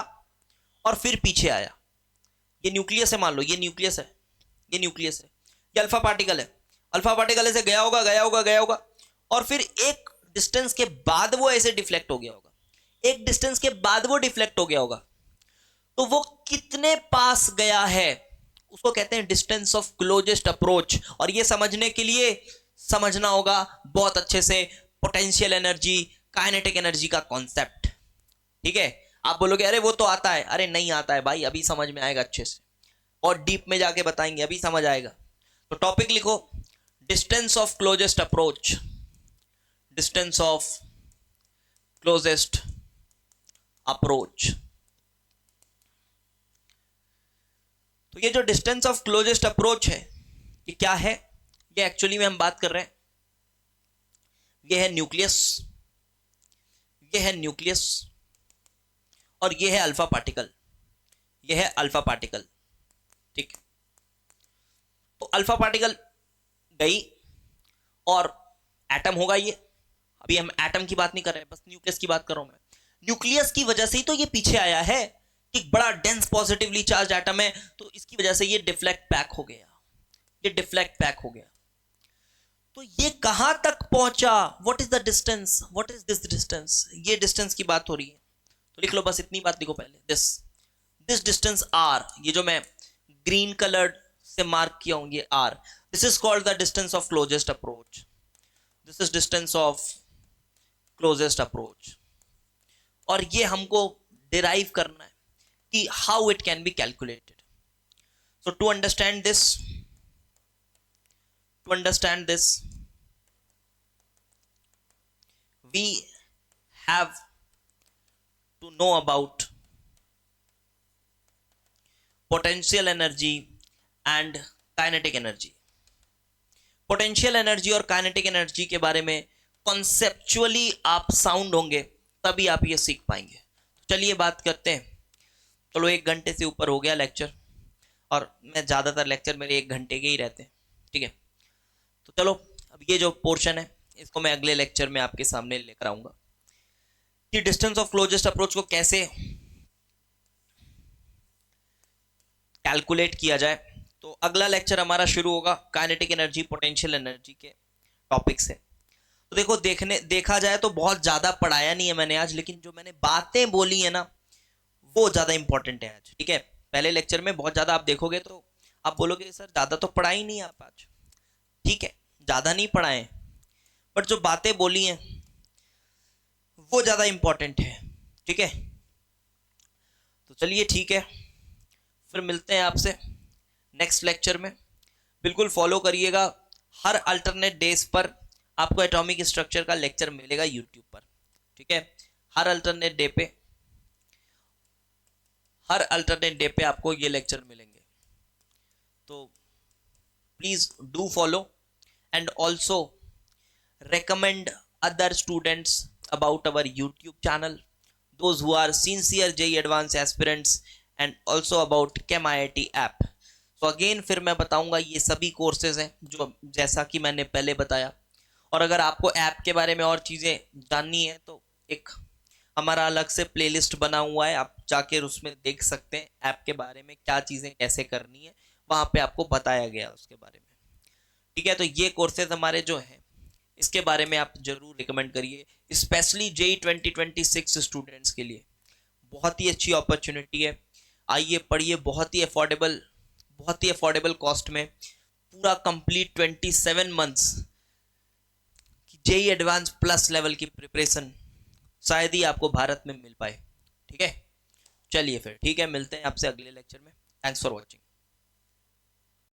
और फिर पीछे आया। ये न्यूक्लियस है, मान लो ये न्यूक्लियस है, ये अल्फा पार्टिकल है, से गया होगा और फिर एक डिस्टेंस के बाद वो ऐसे डिफ्लेक्ट हो गया होगा। एक डिस्टेंस के बाद वो डिफ्लेक्ट हो गया होगा, तो वो कितने पास गया है उसको कहते हैं डिस्टेंस ऑफ क्लोजेस्ट अप्रोच। और ये समझने के लिए समझना होगा बहुत अच्छे से पोटेंशियल एनर्जी, काइनेटिक एनर्जी का कॉन्सेप्ट। ठीक है, आप बोलोगे अरे वो तो आता है, अरे नहीं आता है भाई, अभी समझ में आएगा अच्छे से, और डीप में जाके बताएंगे, अभी समझ आएगा। तो टॉपिक लिखो, distance of closest approach, distance of closest approach. तो ये जो डिस्टेंस ऑफ क्लोजेस्ट अप्रोच है ये क्या है, ये एक्चुअली में हम बात कर रहे हैं, ये है न्यूक्लियस, ये है न्यूक्लियस, और ये है अल्फा पार्टिकल, ये है अल्फा पार्टिकल। ठीक, तो अल्फा पार्टिकल गई और एटम होगा ये। अभी हम एटम की बात नहीं कर रहे हैं, बस न्यूक्लियस की बात कर रहा हूं मैं। न्यूक्लियस की वजह से ही तो ये पीछे आया है कि बड़ा डेंस पॉजिटिवली चार्ज एटम है, तो इसकी वजह से ये डिफ्लेक्ट बैक हो गया, ये डिफ्लेक्ट बैक हो गया। तो ये कहां तक पहुंचा, what is the distance, what is this distance, ये डिस्टेंस की बात हो रही है। तो लिख लो, बस इतनी बात लिखो पहले, दिस डिस्टेंस आर, ये जो मैं ग्रीन कलर से मार्क किया हूं ये R, this is called the distance of closest approach, this is distance of closest approach. और ये हमको डिराइव करना है कि how it can be calculated. So to understand this we have to know about potential energy and kinetic energy। Potential energy और kinetic energy के बारे में कॉन्सेप्चुअली आप साउंड होंगे तभी आप ये सीख पाएंगे। तो चलिए बात करते हैं। चलो 1 घंटे से ऊपर हो गया लेक्चर, और मैं ज़्यादातर लेक्चर मेरे 1 घंटे के ही रहते हैं। ठीक है, तो चलो अब ये जो पोर्शन है इसको मैं अगले लेक्चर में आपके सामने लेकर आऊंगा कि डिस्टेंस ऑफ क्लोजेस्ट अप्रोच को कैसे कैलकुलेट किया जाए। तो अगला लेक्चर हमारा शुरू होगा काइनेटिक एनर्जी, पोटेंशियल एनर्जी के टॉपिक से। तो देखो, देखा जाए तो बहुत ज्यादा पढ़ाया नहीं है मैंने आज, लेकिन जो मैंने बातें बोली है ना वो ज्यादा इंपॉर्टेंट है आज। ठीक है, पहले लेक्चर में बहुत ज्यादा आप देखोगे तो आप बोलोगे सर ज्यादा तो पढ़ा ही नहीं आप आज। ठीक है, ज्यादा नहीं पढ़ाए, बट जो बातें बोली हैं वो ज्यादा इंपॉर्टेंट है। ठीक है, तो चलिए ठीक है, फिर मिलते हैं आपसे नेक्स्ट लेक्चर में। बिल्कुल फॉलो करिएगा, हर अल्टरनेट डेज पर आपको एटॉमिक स्ट्रक्चर का लेक्चर मिलेगा यूट्यूब पर। ठीक है, हर अल्टरनेट डे पे आपको ये लेक्चर मिलेंगे। तो please do follow and also recommend other students about our YouTube channel, those who are sincere JEE Advanced aspirants, and also about Chem IIT app। So again फिर मैं बताऊंगा ये सभी कोर्सेज हैं जो जैसा कि मैंने पहले बताया। और अगर आपको ऐप के बारे में और चीज़ें जाननी है तो एक हमारा अलग से प्लेलिस्ट बना हुआ है, आप जाके उसमें देख सकते हैं ऐप के बारे में क्या चीज़ें कैसे करनी है, वहाँ पे आपको बताया गया उसके बारे में। ठीक है, तो ये कोर्सेज हमारे जो हैं इसके बारे में आप जरूर रिकमेंड करिए, स्पेशली JEE 2026 स्टूडेंट्स के लिए बहुत ही अच्छी अपॉर्चुनिटी है। आइए पढ़िए, बहुत ही अफोर्डेबल कॉस्ट में पूरा कंप्लीट 27 मंथ्स की JEE एडवांस प्लस लेवल की प्रिपरेशन शायद ही आपको भारत में मिल पाए। ठीक है, चलिए फिर ठीक है, मिलते हैं आपसे अगले लेक्चर में। Thanks for watching.